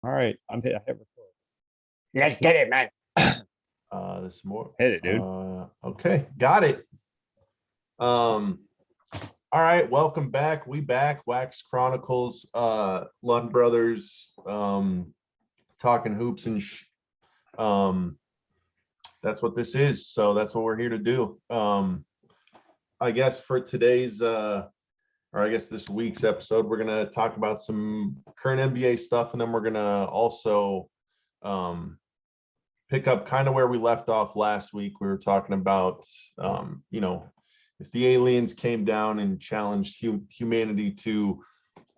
All right, I hit record. Let's get it, man. This more. Hit it, dude. Okay, got it. All right, welcome back. We back. Wax Chronicles, Lund Brothers, talking hoops and that's what this is. So that's what we're here to do. I guess for today's or I guess this week's episode, we're gonna talk about some current NBA stuff, and then we're gonna also pick up kind of where we left off last week. We were talking about if the aliens came down and challenged humanity to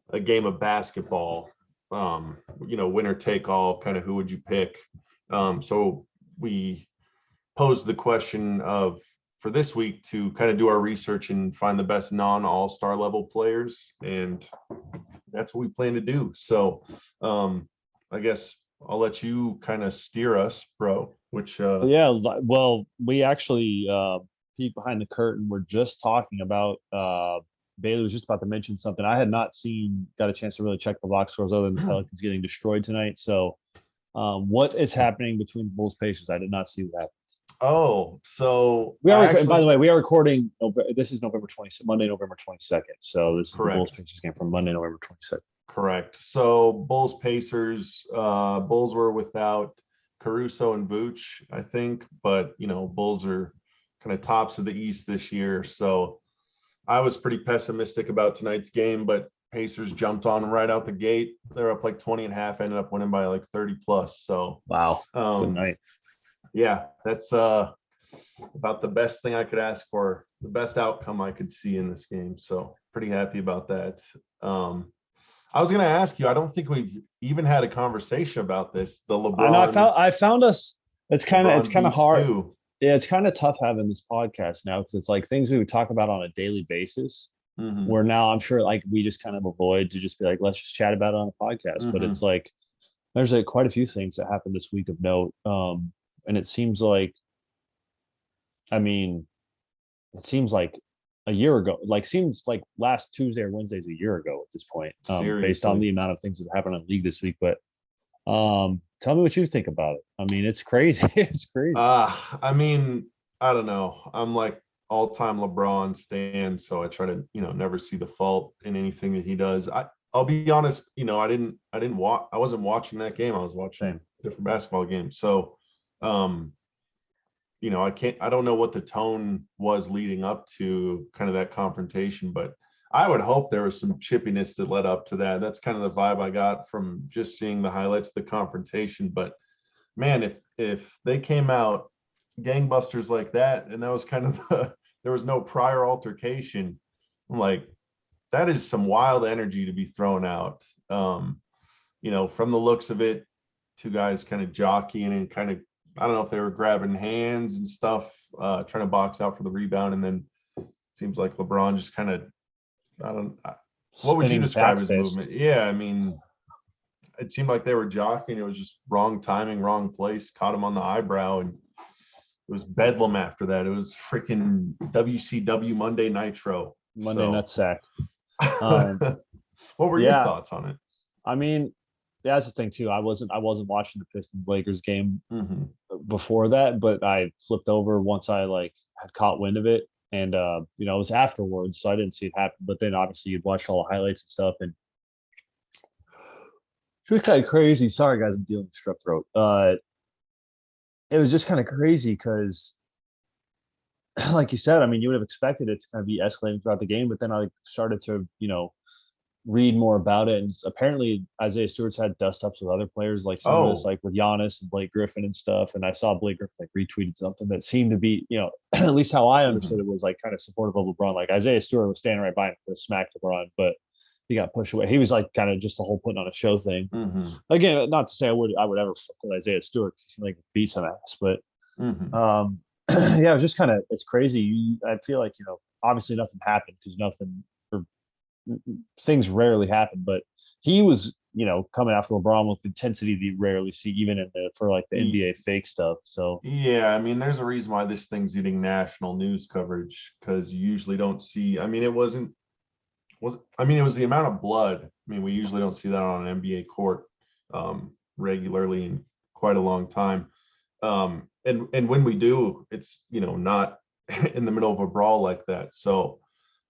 a game of basketball, winner take all, kind of who would you pick? So we posed the question for this week to kind of do our research and find the best non-all-star level players, and that's what we plan to do. So I guess I'll let you kind of steer us, bro. Well, we actually peek behind the curtain. We're just talking about Bailey was just about to mention something. I had not got a chance to really check the box scores other than the Pelicans getting destroyed tonight. So what is happening between the Bulls Pacers? I did not see that. Oh, so by the way, we are recording. This is Monday, November 22nd. So this is correct. The Bulls Pacers game from Monday, November 22nd. Correct. So Bulls Pacers, Bulls were without Caruso and Vooch, I think, but Bulls are kind of tops of the East this year. So I was pretty pessimistic about tonight's game, but Pacers jumped on right out the gate. They're up like 20 and a half, ended up winning by like 30 plus. So wow. Good night. Yeah, that's about the best thing I could ask for, the best outcome I could see in this game. So pretty happy about that. I was going to ask you, I don't think we've even had a conversation about this. The LeBron. I found us. It's kind of hard. Stew. Yeah, it's kind of tough having this podcast now because it's like things we would talk about on a daily basis. Mm-hmm. Where now I'm sure like we just kind of avoid to just be like, let's just chat about it on the podcast. Mm-hmm. But it's like there's quite a few things that happened this week of note. And it seems like a year ago, seems like last Tuesday or Wednesday is a year ago at this point, based on the amount of things that happened in the league this week. But tell me what you think about it. I mean, it's crazy. It's crazy. I don't know. I'm like all-time LeBron stan, so I try to, never see the fault in anything that he does. I'll be honest, I wasn't watching that game. I was watching a different basketball game. So I don't know what the tone was leading up to kind of that confrontation, but I would hope there was some chippiness that led up to that. That's kind of the vibe I got from just seeing the highlights of the confrontation. But man, if they came out gangbusters like that, and that was kind of there was no prior altercation, I'm like, that is some wild energy to be thrown out. From the looks of it, two guys kind of jockeying and kind of, I don't know if they were grabbing hands and stuff, trying to box out for the rebound. And then it seems like LeBron just kind of, what would you describe his movement? Yeah, it seemed like they were jockeying. It was just wrong timing, wrong place, caught him on the eyebrow, and it was bedlam after that. It was freaking WCW Monday Nitro. Nutsack. What were your thoughts on it? That's the thing too. I wasn't watching the Pistons Lakers game Mm-hmm. before that, but I flipped over once I had caught wind of it, and it was afterwards, so I didn't see it happen. But then obviously you'd watch all the highlights and stuff, and it was kind of crazy. Sorry guys, I'm dealing with strep throat. It was just kind of crazy because, like you said, you would have expected it to kind of be escalating throughout the game, but then I started to read more about it, and apparently Isaiah Stewart's had dust-ups with other players, like some of this, like with Giannis and Blake Griffin and stuff. And I saw Blake Griffin retweeted something that seemed to be, at least how I understood it, was kind of supportive of LeBron. Like Isaiah Stewart was standing right by him to smack LeBron, but he got pushed away. He was kind of just the whole putting on a show thing. Mm-hmm. Again, not to say I would ever fuck with Isaiah Stewart, because he seemed like a beat some ass, but mm-hmm. Yeah, it was just kind of, it's crazy. I feel like obviously nothing happened because things rarely happen, but he was, coming after LeBron with intensity that you rarely see, even for the NBA fake stuff. So yeah, there's a reason why this thing's getting national news coverage, because you usually don't see. It was the amount of blood. We usually don't see that on an NBA court. regularly in quite a long time. And when we do, it's, not in the middle of a brawl like that. So,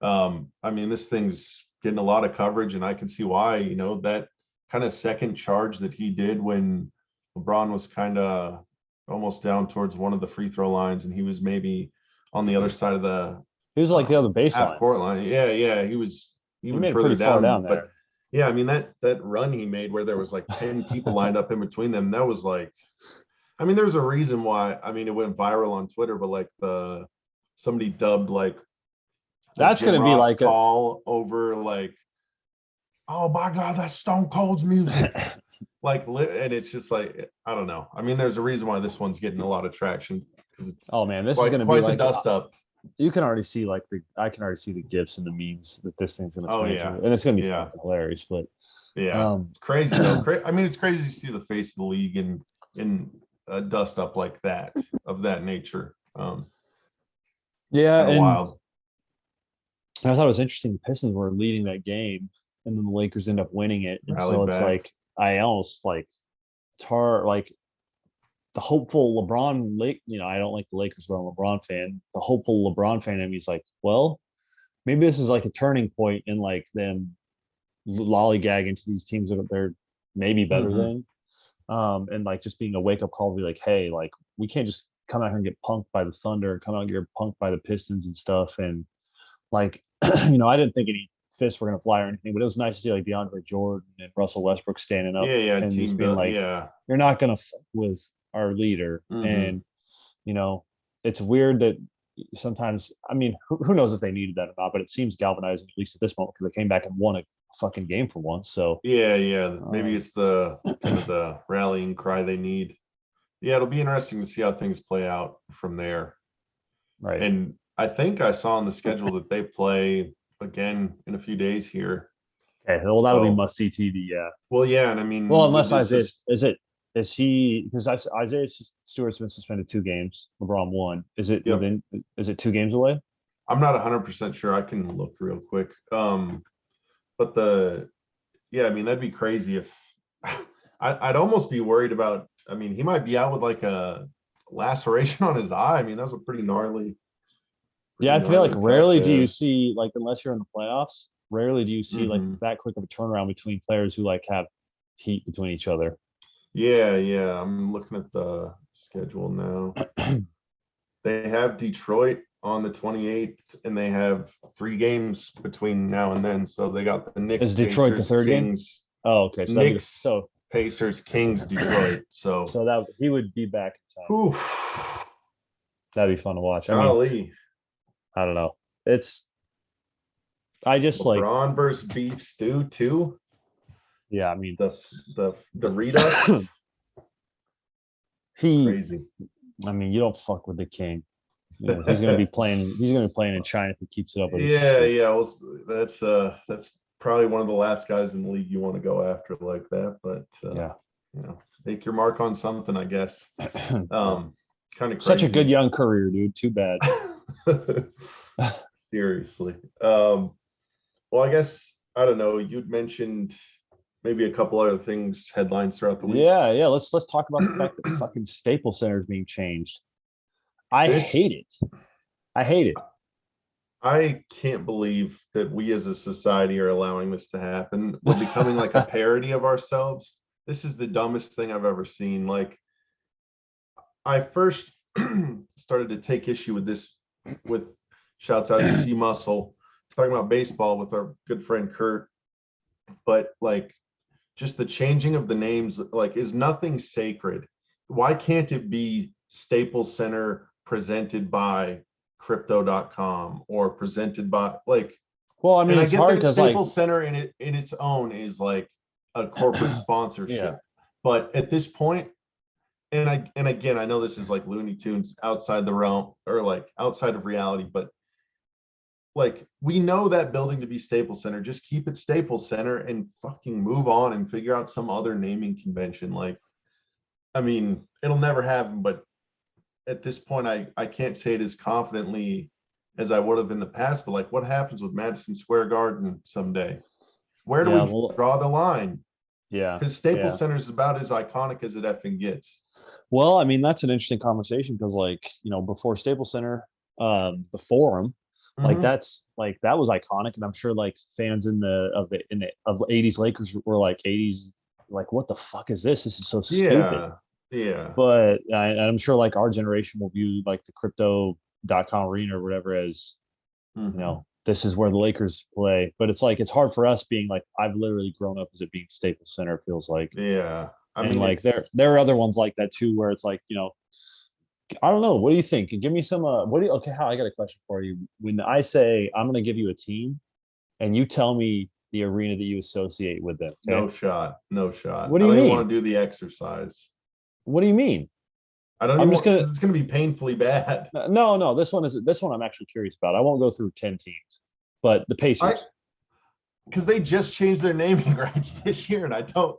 I mean, this thing's getting a lot of coverage, and I can see why. That kind of second charge that he did when LeBron was kind of almost down towards one of the free throw lines, and he was maybe on the other side of the He was like the other half baseline. court line. Yeah, he was even made it further pretty far down there. But yeah, I mean, that run he made where there was like 10 people lined up in between them, that was like, I mean, there's a reason why. I mean, it went viral on Twitter, but like somebody dubbed like that's going to be like call over like, oh my God, that's Stone Cold's music. Like, and it's just like, I don't know. I mean, there's a reason why this one's getting a lot of traction, because it's this is going to be like the dust up. You can already see I can already see the gifs and the memes that this thing's going to turn into, and it's going to be fucking hilarious. But it's crazy though. I mean, it's crazy to see the face of the league in dust up like that, of that nature. And wild. I thought it was interesting. The Pistons were leading that game, and then the Lakers end up winning it. And so it's like, I almost like the hopeful LeBron, I don't like the Lakers, but I'm a LeBron fan. The hopeful LeBron fan in me is like, well, maybe this is like a turning point in like them lollygag into these teams that they're maybe better than. And like just being a wake up call to be like, hey, like we can't just come out here and get punked by the Thunder, come out and get punked by the Pistons and stuff. And like, I didn't think any fists were going to fly or anything, but it was nice to see like DeAndre Jordan and Russell Westbrook standing up and just being like, you're not going to fuck with our leader. And, it's weird that sometimes, I mean, who knows if they needed that or not, but it seems galvanizing, at least at this moment, because they came back and won a fucking game for once. So maybe it's the kind of the rallying cry they need. It'll be interesting to see how things play out from there. Right. And I think I saw on the schedule that they play again in a few days here. Okay, well, that'll be must see TV. Yeah. Well, yeah, and I mean, unless Isaiah is he, because Isaiah Stewart's been suspended 2 games, LeBron 1. Is it within? Is it 2 games away? I'm not 100% sure. I can look real quick. But I mean, that'd be crazy if I'd almost be worried about. I mean, he might be out with like a laceration on his eye. I mean, that's a pretty gnarly. I feel like rarely do you see, like, unless you're in the playoffs, rarely do you see like that quick of a turnaround between players who like have heat between each other. Yeah. I'm looking at the schedule now. They have Detroit on the 28th, and they have 3 games between now and then. So they got the Knicks. Is Detroit Pacers, the third Kings, game? Oh, okay. So Knicks, Pacers, Kings, Detroit. So that he would be back in time. That'd be fun to watch. I mean, I don't know. I just like LeBron versus beef stew too. Yeah, I mean the Redux. Crazy. I mean, you don't fuck with the king. He's gonna be playing. He's gonna be playing in China if he keeps it up. Well, that's probably one of the last guys in the league you want to go after like that. But make your mark on something, I guess. Kind of crazy. Such a good young career, dude. Too bad. Seriously. Well, I guess I don't know. You'd mentioned maybe a couple other things, headlines throughout the week. Yeah. Let's talk about the fact that the fucking Staples Center is being changed. I hate it. I can't believe that we as a society are allowing this to happen. We're becoming like a parody of ourselves. This is the dumbest thing I've ever seen. Like, I first started to take issue with this, with shouts out to C Muscle, talking about baseball with our good friend Kurt. But like, just the changing of the names, like, is nothing sacred. Why can't it be Staples Center presented by crypto.com or presented by, like, well, I mean, and it's hard because Staples Center in its own is like a corporate sponsorship. But at this point, and again, I know this is like Looney Tunes, outside the realm, or like outside of reality, but like, we know that building to be Staples Center. Just keep it Staples Center and fucking move on and figure out some other naming convention. Like, I mean, it'll never happen, but at this point, I can't say it as confidently as I would have in the past. But like, what happens with Madison Square Garden someday? Where do we draw the line? Yeah. Because Staples Yeah. Center is about as iconic as it effing gets. Well, I mean, that's an interesting conversation because, like, before Staples Center, the Forum, like Mhm. that's like that was iconic, and I'm sure like fans of the '80s Lakers were like '80s, like what the fuck is this? This is so stupid. Yeah, yeah. But I'm sure like our generation will view like the crypto.com arena or whatever as Mhm. this is where the Lakers play. But it's like it's hard for us being like I've literally grown up as it being Staples Center. It feels like, Yeah. I and mean, like it's there are other ones like that too, where it's like I don't know. What do you think? Give me some. What do you? Okay, Hal, I got a question for you. When I say I'm going to give you a team, and you tell me the arena that you associate with them, okay? no shot, no shot. What do I you don't even mean? want to do the exercise. What do you mean? I don't I'm even just want gonna. because it's going to be painfully bad. No, no. This one. I'm actually curious about. I won't go through 10 teams, but the I Pacers. because they just changed their naming rights this year, and I don't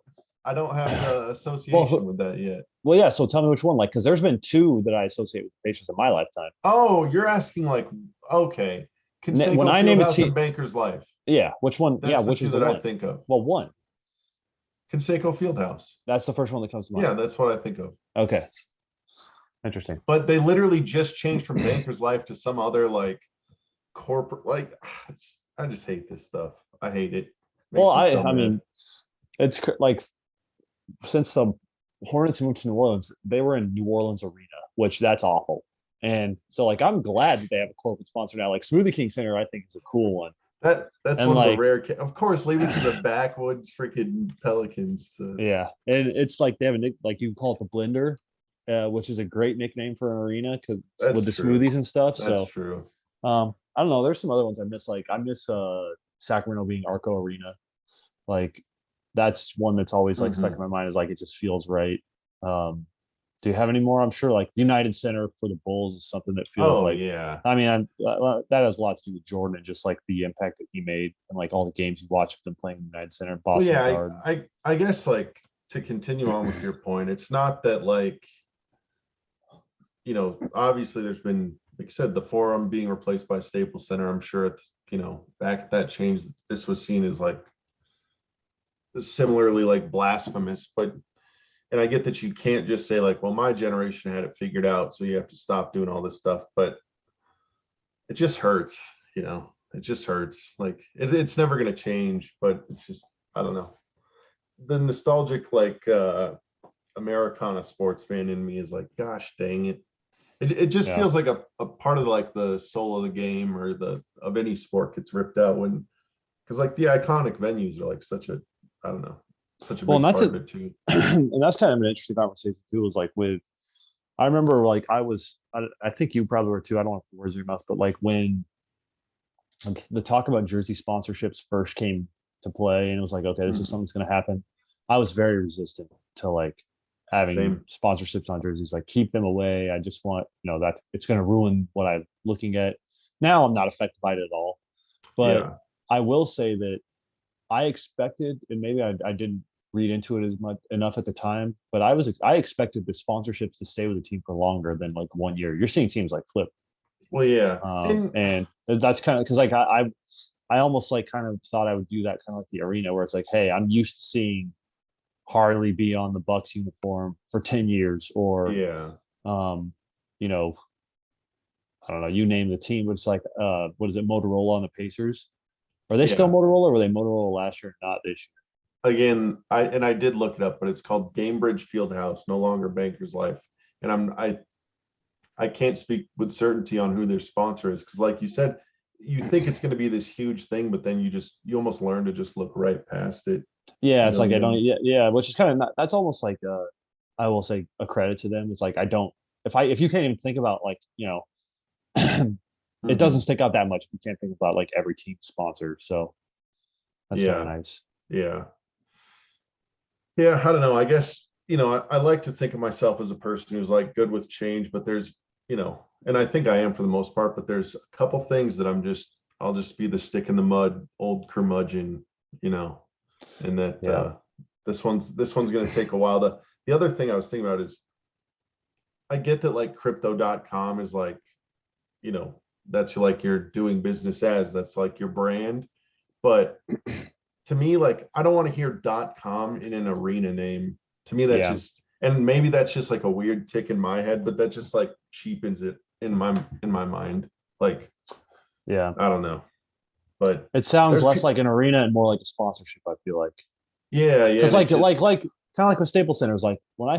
have the association Well, with that yet. well, yeah. So tell me which one. Like, because there's been two that I associate with the Pacers in my lifetime. Oh, you're asking like, okay, When Conseco I name a Fieldhouse team, and Baker's Life. yeah. Which one? Yeah. That's the Which two is the that I one? think of. Well, one. Conseco Fieldhouse. That's the first one that comes to mind. Yeah, that's what I think of. Okay. Interesting. But they literally just changed from Baker's Life to some other like corporate. Like, I just hate this stuff. I hate it. Well, Makes me so I mad. mean, it's like since the Hornets moved to New Orleans, they were in New Orleans Arena, which that's awful. And so like I'm glad that they have a corporate sponsor now. Like Smoothie King Center, I think is a cool one. That's And one of the like rare. Of course, leave it to the backwoods freaking Pelicans. yeah, and it's like they have a nick like you can call it the blender, which is a great nickname for an arena because That's with the true. smoothies and stuff. That's So true. I don't know. There's some other ones I miss. Like I miss Sacramento being Arco Arena. Like that's one that's always like stuck in Hmm. my mind is like it just feels right. Um, do you have any more? I'm sure like the United Center for the Bulls is something that feels Oh like. yeah. I mean, that has a lot to do with Jordan and just like the impact that he made and like all the games you watch with them playing in the United Center, Well, Boston yeah. Garden. I guess like to continue on with your point, it's not that like obviously there's been, like I said, the Forum being replaced by Staples Center. I'm sure it's, back at that change, this was seen as like similarly like blasphemous. But and I get that you can't just say like, well, my generation had it figured out, so you have to stop doing all this stuff. But it just hurts, it just hurts. Like it's never going to change, but it's just, I don't know. The nostalgic like Americana sports fan in me is like, gosh dang it. It just Yeah. feels like a part of like the soul of the game or the of any sport gets ripped out when, because like the iconic venues are like such a, I don't know, such a Well, and big that's part of it. it too. And that's kind of an interesting conversation too. Was like with, I remember like I think you probably were too. I don't want to put words in your mouth, but like when the talk about jersey sponsorships first came to play, and it was like, okay, this is Mhm. something's going to happen. I was very resistant to like having Same. sponsorships on jerseys. Like keep them away. I just want that it's going to ruin what I'm looking at. Now I'm not affected by it at all, but Yeah. I will say that I expected, and maybe I didn't read into it as much enough at the time, but I expected the sponsorships to stay with the team for longer than like 1 year. You're seeing teams like flip, Well, yeah. And and that's kind of because like I almost like kind of thought I would do that kind of like the arena where it's like, hey, I'm used to seeing Harley be on the Bucks uniform for 10 years, or yeah. um, you know, I don't know, you name the team, but it's like what is it, Motorola on the Pacers? Are they still Yeah. Motorola? Or were they Motorola last year? Not this Again, I did look it up, but it's called Gamebridge Fieldhouse, no longer Bankers Life. And I can't speak with certainty on who their sponsor is because, like you said, you think it's going to be this huge thing, but then you almost learn to just look right past it. Yeah, You it's don't like I don't. even. Yeah, yeah, which is kind of not. That's almost like I will say a credit to them. It's like I don't. If you can't even think about like it doesn't Mhm. stick out that much. If you can't think about like every team sponsor, so that's kind of Yeah, nice. yeah, yeah. I don't know. I guess I like to think of myself as a person who's like good with change, but there's and I think I am for the most part. But there's a couple things that I'll just be the stick in the mud, old curmudgeon, you know, and that Yeah, this one's going to take a while. The other thing I was thinking about is I get that like crypto.com is like, you know, that's like you're doing business as that's like your brand. But to me, like, I don't want to hear .com in an arena name. To me, that Yeah. just, and maybe that's just like a weird tick in my head, but that just like cheapens it in my mind. Like, Yeah. I don't know, but It sounds there's less like an arena and more like a sponsorship, I feel like. yeah, Because and it just, like kind of like with Staples Centers, like when I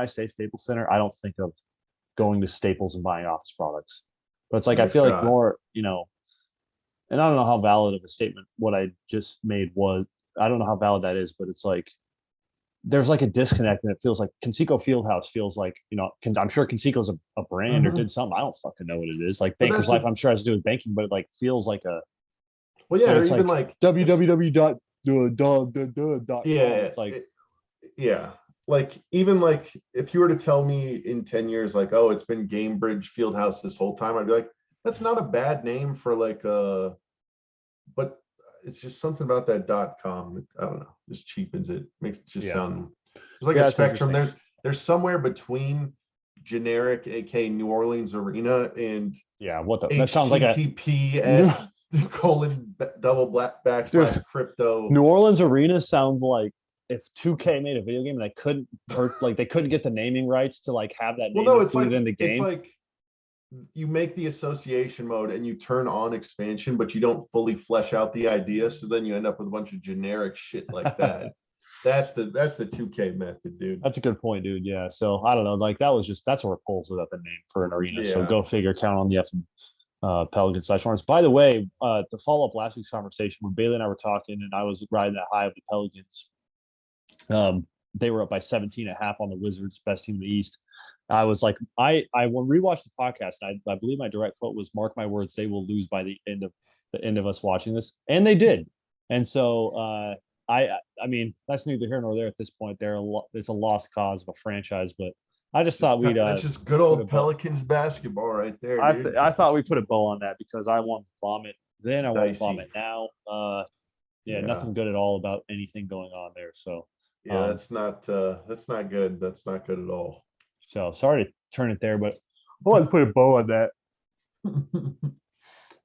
say Staples Center, I don't think of going to Staples and buying office products. But it's like I no feel like shot. more, and I don't know how valid of a statement what I just made was. I don't know how valid that is, but it's like there's like a disconnect, and it feels like Conseco Fieldhouse feels like, I'm sure Conseco's a brand or Mhm. did something. I don't fucking know what it is. Like But Banker's that's Life, the, I'm sure has to do with banking, but it like feels like a well, yeah, like or it's even like like it's, www.com. yeah, It's like yeah. Like, even like if you were to tell me in 10 years, like, oh, it's been Gamebridge Fieldhouse this whole time, I'd be like, that's not a bad name for like but it's just something about that .com that, I don't know, just cheapens it, makes it just yeah, sound, there's like a yeah, it's spectrum. interesting. There's somewhere between generic, aka New Orleans Arena, and Yeah, what the that sounds like a HTTPS double black backslash dude. crypto. New Orleans Arena sounds like if 2K made a video game and they couldn't get the naming rights to like have that Well, name no, it's like included in the it's game. like you make the association mode and you turn on expansion, but you don't fully flesh out the idea. So then you end up with a bunch of generic shit like that. That's the 2K method, dude. That's a good point, dude. Yeah. So I don't know. Like that's a repulsive of a name for an arena. So Yeah. go figure. Count on the Pelicans / Hornets. By the way, to follow up last week's conversation when Bailey and I were talking, and I was riding that high of the Pelicans. They were up by 17 and a half on the Wizards, best team in the East. I was like, I rewatched the podcast. And I believe my direct quote was, "Mark my words, they will lose by the end of us watching this," and they did. And so I mean, that's neither here nor there at this point. It's a lost cause of a franchise, but I just thought we'd That's just good put a old bow. Pelicans basketball right there, dude. I thought we put a bow on that because I won't vomit then. I won't Dicey. vomit now. Yeah, Yeah. nothing good at all about anything going on there. So, Yeah, that's not good. That's not good at all. sorry to turn it there, but I want to put a bow on that.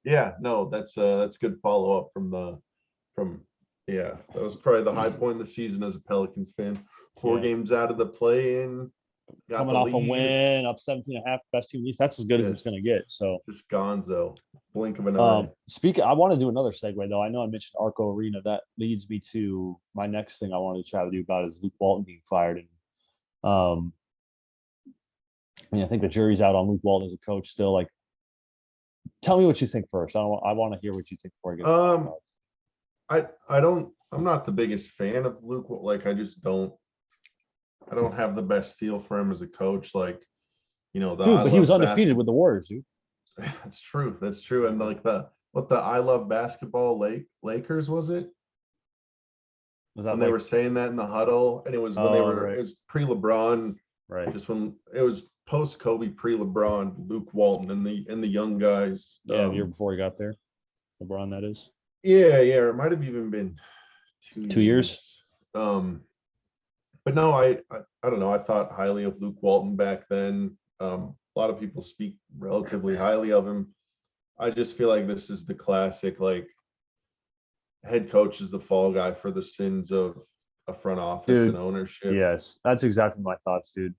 Yeah, no, that's good follow up from yeah, that was probably the high point of the season as a Pelicans fan. Four Yeah, games out of the play in, got coming the off a lead. win, up 17 and a half, best team in the East. That's as good as it's Just going to get. So, just gonzo. Blink of an eye. speaking, I want to do another segue though. I know I mentioned Arco Arena. That leads me to my next thing I wanted to chat with you about is Luke Walton being fired. And I mean, I think the jury's out on Luke Walton as a coach still. Like, tell me what you think first. I want to hear what you think before I get. Um, I'm not the biggest fan of Luke. Like, I don't have the best feel for him as a coach. Like, the Dude, I but he was love undefeated with basketball. the Warriors, dude. That's true. That's true. And like the I love basketball Lakers, was it? Was When that they like? were saying that in the huddle, and it was when Oh, it right, was pre-LeBron, right. just when it was post Kobe, pre-LeBron, Luke Walton and the young guys. Yeah, the year before he got there, LeBron. That is Yeah, it might have even been two 2 years. years. But no, I don't know. I thought highly of Luke Walton back then. A lot of people speak relatively highly of him. I just feel like this is the classic, like, head coach is the fall guy for the sins of a front office and Dude, ownership. yes, that's exactly my thoughts, dude.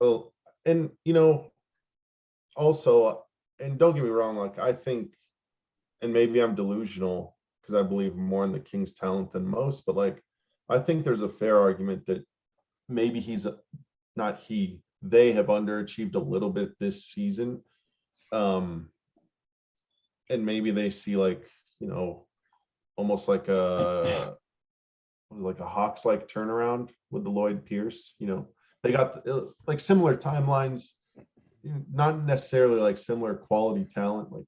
Well, and also, and don't get me wrong, like, I think, and maybe I'm delusional because I believe more in the King's talent than most, but like, I think there's a fair argument that maybe not they have underachieved a little bit this season. And maybe they see, like, almost like a Hawks like turnaround with the Lloyd Pierce. They got like similar timelines, not necessarily like similar quality talent. Like,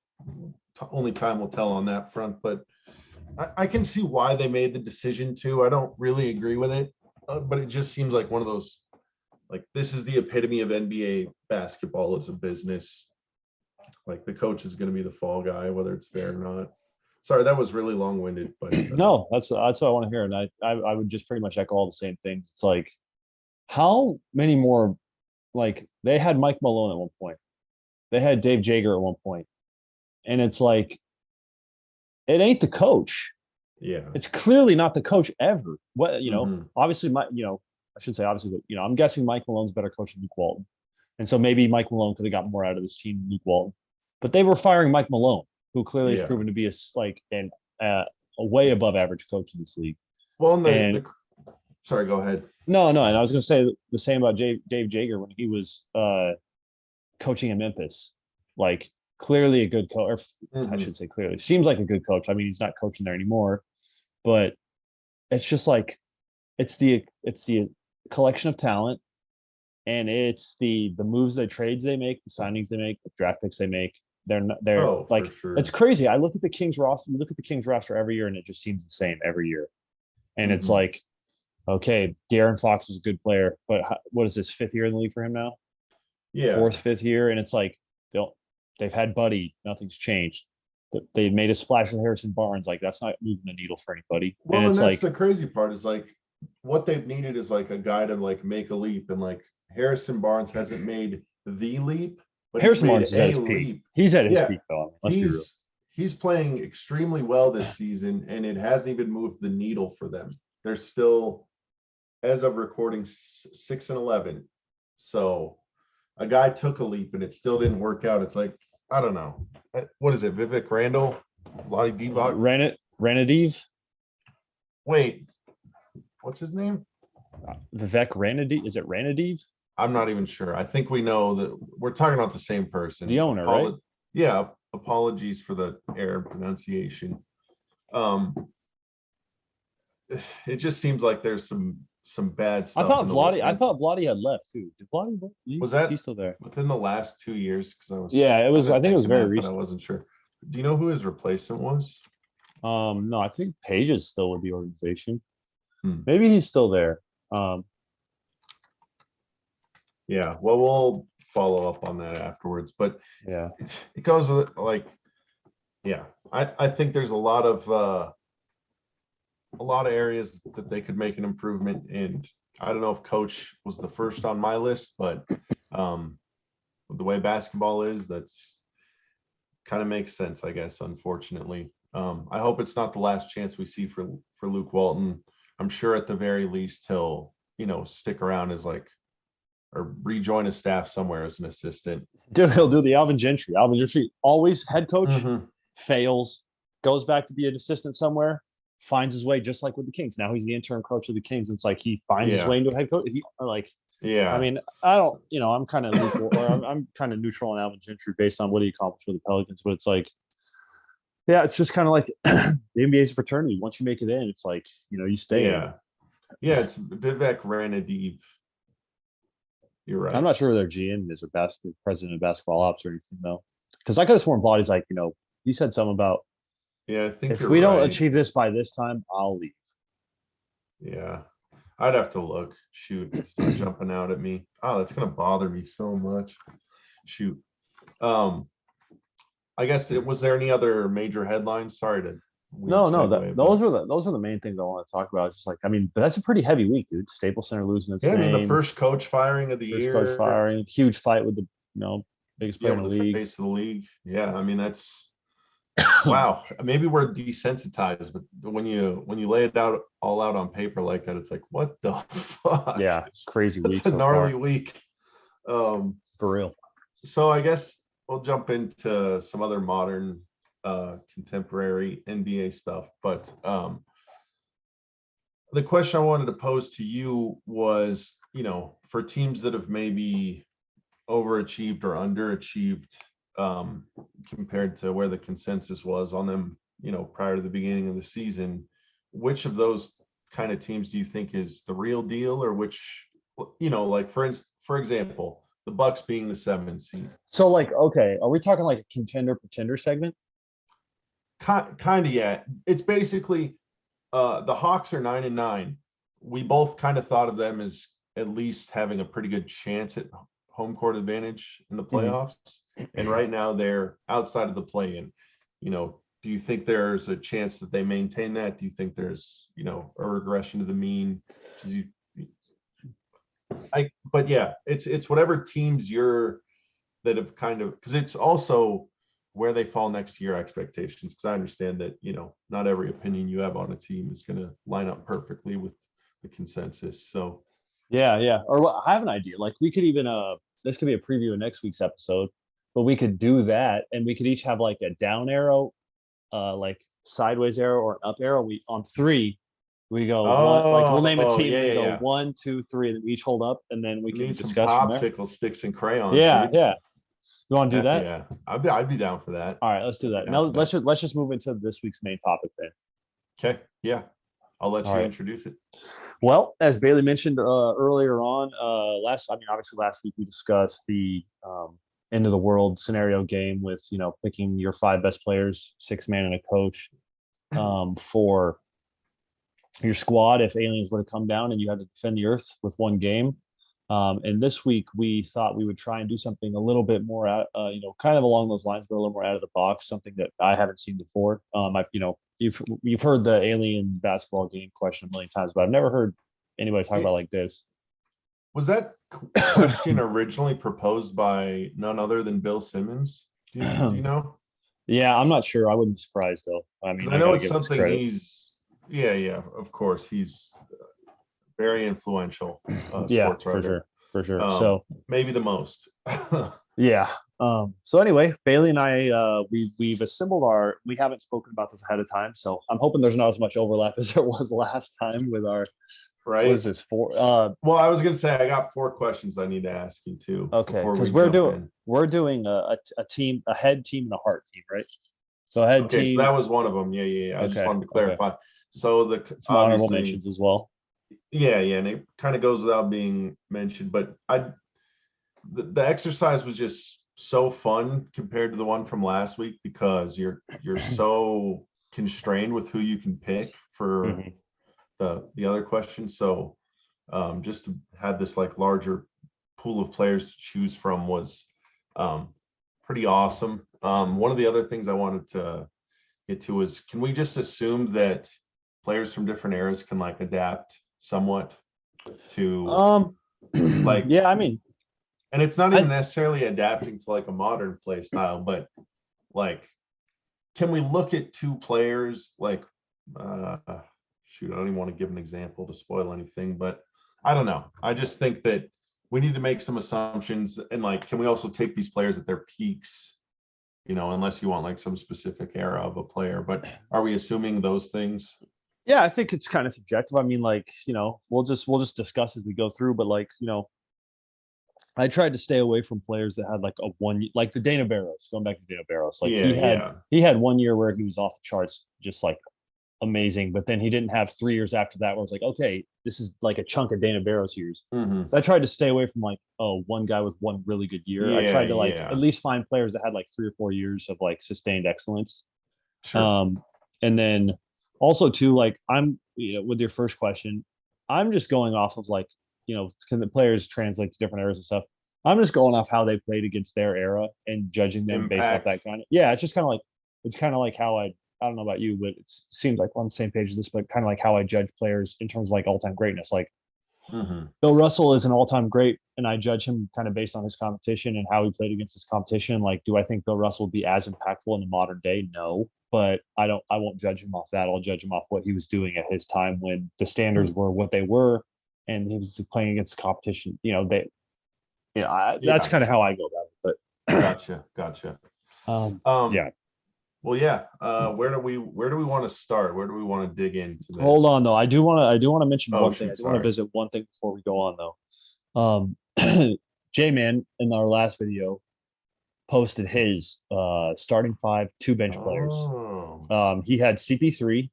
only time will tell on that front, but I can see why they made the decision to. I don't really agree with it, but it just seems like one of those, like, this is the epitome of NBA basketball as a business. Like, the coach is going to be the fall guy, whether it's fair or not. Sorry, that was really long-winded, but No, that's what I want to hear, and I would just pretty much echo all the same things. It's like, how many more? Like, they had Mike Malone at one point, they had Dave Jager at one point, and it's like, it ain't the coach. Yeah. It's clearly not the coach ever. What Hmm. obviously, I should say obviously, but I'm guessing Mike Malone's a better coach than Luke Walton, and so maybe Mike Malone could have got more out of this team than Luke Walton. But they were firing Mike Malone, who clearly has Yeah. proven to be a way above average coach in this league. Well, And sorry, go ahead. no, and I was going to say the same about Dave Jager when he was coaching in Memphis. Like clearly a good coach, or I should say clearly, seems like a good coach. I mean, he's not coaching there anymore, but it's just like it's the collection of talent, and it's the moves, the trades they make, the signings they make, the draft picks they make. They're Oh, like for sure. it's crazy. I look at the Kings roster, you look at the Kings roster every year, and it just seems the same every year. And it's like, okay, De'Aaron Fox is a good player, but what is this, 5th year in the league for him now? Yeah. 4th, 5th year, and it's like they've had Buddy, nothing's changed. They made a splash with Harrison Barnes, like that's not moving the needle for anybody. Well, and it's that's like the crazy part is like what they've needed is like a guy to like make a leap, and like Harrison Barnes hasn't made the leap, but Harrison he's Barnes is made at a his peak. leap. He's at his Yeah. peak, though. Let's be real. He's playing extremely well this season, and it hasn't even moved the needle for them. They're still, as of recording, 6-11. So a guy took a leap and it still didn't work out. It's like, I don't know. What is it? Vivek Randall? Lottie Divac? Ranadiv? Wait, what's his name? Vivek Ranadiv? Is it Ranadiv? I'm not even sure. I think we know that we're talking about the same person. The owner, right? Yeah. Apologies for the error in pronunciation. It just seems like there's some bad stuff. I thought Vladdy had left too. Did Vladdy leave? Was that he's still there? Within the last 2 years? Because I was it was. I think it was very recent. I wasn't sure. Do you know who his replacement was? No, I think Page is still with the organization. Hmm. Maybe he's still there. Yeah. Well, we'll follow up on that afterwards. But yeah, it goes with it, like, yeah. I think there's a lot of areas that they could make an improvement, and I don't know if coach was the first on my list, but the way basketball is, that's kind of makes sense, I guess, unfortunately. I hope it's not the last chance we see for Luke Walton. I'm sure at the very least he'll stick around as like, or rejoin his staff somewhere as an assistant. Dude, he'll do the Alvin Gentry. Alvin Gentry, always head coach, fails, goes back to be an assistant somewhere, finds his way, just like with the Kings. Now he's the interim coach of the Kings. It's like he finds his way into a head coach. I mean, I don't, I'm kind of I'm kind of neutral on Alvin Gentry based on what he accomplished with the Pelicans, but it's like, yeah, it's just kind of like the NBA's fraternity. Once you make it in, it's like, you stay in. Yeah, it's Vivek Ranadiv. You're right. I'm not sure who their GM is or president of basketball ops or anything though, because I could have sworn Body's like, he said something about, I think if we don't achieve this by this time, I'll leave. Yeah, I'd have to look. Shoot, it's still jumping out at me. Oh, that's gonna bother me so much. Shoot. I guess was there any other major headlines? Sorry to. No, those are the main things I want to talk about. It's just like, but that's a pretty heavy week, dude. Staples Center losing its name. I mean, the first coach firing of the year. Coach firing, huge fight with the biggest player in the league. Face of the league. Yeah, I mean that's wow. Maybe we're desensitized, but when you lay it all out on paper like that, it's like, what the fuck? Yeah, it's crazy week. It's a gnarly week. For real. So I guess we'll jump into some other modern contemporary NBA stuff, but the question I wanted to pose to you was, for teams that have maybe overachieved or underachieved compared to where the consensus was on them, prior to the beginning of the season, which of those kind of teams do you think is the real deal, or which, like for example, the Bucks being the 7th seed? So like, okay, are we talking like a contender pretender segment? Kind of, yeah. It's basically the Hawks are 9-9. We both kind of thought of them as at least having a pretty good chance at home court advantage in the playoffs. And right now they're outside of the play-in. Do you think there's a chance that they maintain that? Do you think there's, a regression to the mean? But yeah, it's whatever teams that have kind of, because it's also where they fall next to your expectations, because I understand that, not every opinion you have on a team is going to line up perfectly with the consensus. So Yeah. Or I have an idea. Like we could even this could be a preview of next week's episode, but we could do that, and we could each have like a down arrow, like sideways arrow or an up arrow. We on three, we go one. Like we'll name a team yeah, and we go yeah. 1, 2, 3, and then we each hold up, and then we can Need some discuss from there. popsicle sticks and crayons. Yeah, dude. yeah. You want to do Heck that? yeah, I'd be down for that. All right, let's do that. down Now for that. let's just move into this week's main topic then. Okay, yeah, I'll let All you right. introduce it. Well, as Bailey mentioned earlier on, obviously last week we discussed the end of the world scenario game with picking your 5 best players, 6-man and a coach, for your squad if aliens were to come down and you had to defend the Earth with one game. And this week we thought we would try and do something a little bit more kind of along those lines, but a little more out of the box, something that I haven't seen before. You've heard the alien basketball game question a million times, but I've never heard anybody talk about it like this. Was that question originally proposed by none other than Bill Simmons? Do you know? Yeah, I'm not sure. I wouldn't be surprised though. I mean, I know it's something of course, he's very influential sports writer. For sure. So maybe the most. Yeah. So anyway, Bailey and I, we've assembled we haven't spoken about this ahead of time, so I'm hoping there's not as much overlap as there was last time with our. Right. What is this for? Well, I was gonna say I got 4 questions I need to ask you too. Okay, because we're doing a team, a head team and a heart team, right? So head team. So that was one of them. Yeah. I just wanted to clarify. Okay. So some honorable mentions as well. Yeah, and it kind of goes without being mentioned, but the exercise was just so fun compared to the one from last week because you're so constrained with who you can pick for the other question. So just to have this like larger pool of players to choose from was pretty awesome. One of the other things I wanted to get to is, can we just assume that players from different eras can like adapt somewhat to yeah, I mean, and it's not even necessarily adapting to like a modern play style, but like, can we look at 2 players like shoot, I don't even want to give an example to spoil anything, but I don't know. I just think that we need to make some assumptions, and like, can we also take these players at their peaks, unless you want like some specific era of a player, but are we assuming those things? Yeah, I think it's kind of subjective. I mean, like, we'll just discuss as we go through, but like, I tried to stay away from players that had like like the Dana Barros, going back to Dana Barros. Like he had 1 year where he was off the charts, just like amazing, but then he didn't have 3 years after that where it's like, okay, this is like a chunk of Dana Barros years. So I tried to stay away from like, one guy with 1 really good year. I tried to like at least find players that had like 3 or 4 years of like sustained excellence. Sure. And then also too, like I'm, with your first question, I'm just going off of like, can the players translate to different eras and stuff? I'm just going off how they played against their era and judging them based off that kind of. Yeah, it's just kind of like how I don't know about you, but it seems like we're on the same page as this, but kind of like how I judge players in terms of like all-time greatness. Like Bill Russell is an all-time great, and I judge him kind of based on his competition and how he played against his competition. Like, do I think Bill Russell would be as impactful in the modern day? No, but I won't judge him off that. I'll judge him off what he was doing at his time when the standards were what they were, and he was playing against competition. That's kind of how I go about it. But gotcha. Yeah. Well, yeah. Where do we want to start? Where do we want to dig into this? Hold on, though. I do want to mention one thing. I do want to visit one thing before we go on, though. J-Man in our last video posted his starting 5, 2 bench players. He had CP3.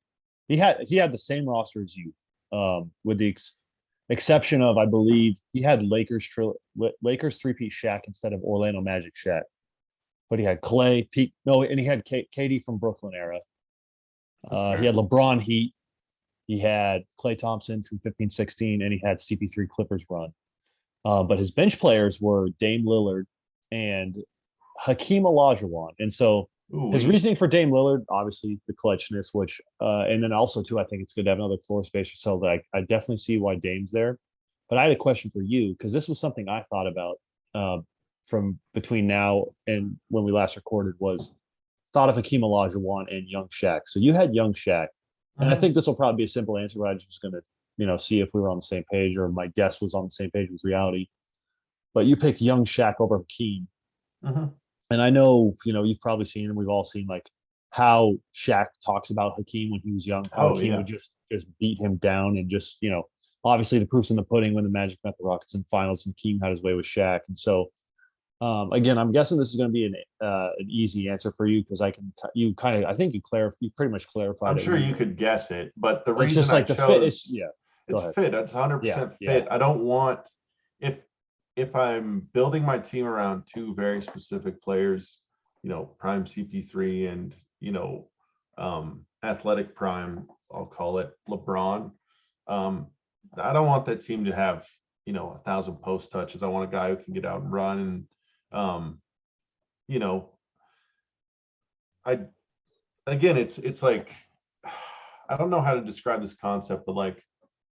He had the same roster as you, with the exception of, I believe, he had Lakers 3-peat Shaq instead of Orlando Magic Shaq. But he had Clay, and he had KD from Brooklyn era. He had LeBron Heat. He had Klay Thompson from 15-16, and he had CP3 Clippers run. But his bench players were Dame Lillard and Hakeem Olajuwon. And so his reasoning for Dame Lillard, obviously the clutchness, which, and then also too, I think it's good to have another floor spacer. So that I definitely see why Dame's there. But I had a question for you, because this was something I thought about from between now and when we last recorded, was thought of Hakeem Olajuwon and young Shaq. So you had young Shaq, and I Mhm. think this will probably be a simple answer, but I just was going to, see if we were on the same page or my guess was on the same page with reality. But you pick young Shaq over Hakeem. Mhm. And I know, you've probably seen and we've all seen like how Shaq talks about Hakeem when he was young, how Oh Hakeem yeah. would just beat him down and just, obviously the proof's in the pudding when the Magic met the Rockets in finals and Hakeem had his way with Shaq. And so again, I'm guessing this is going to be an easy answer for you because I think you pretty much clarified I'm it. sure you could guess it, but the It's reason just I like the fit. It's chose yeah. Go it's ahead. fit. It's Yeah, 100% yeah, fit. I don't want if if I'm building my team around two very specific players, prime CP3 and athletic prime, I'll call it LeBron. Um, I don't want that team to have 1,000 post touches. I want a guy who can get out and run and you know I again it's like I don't know how to describe this concept, but like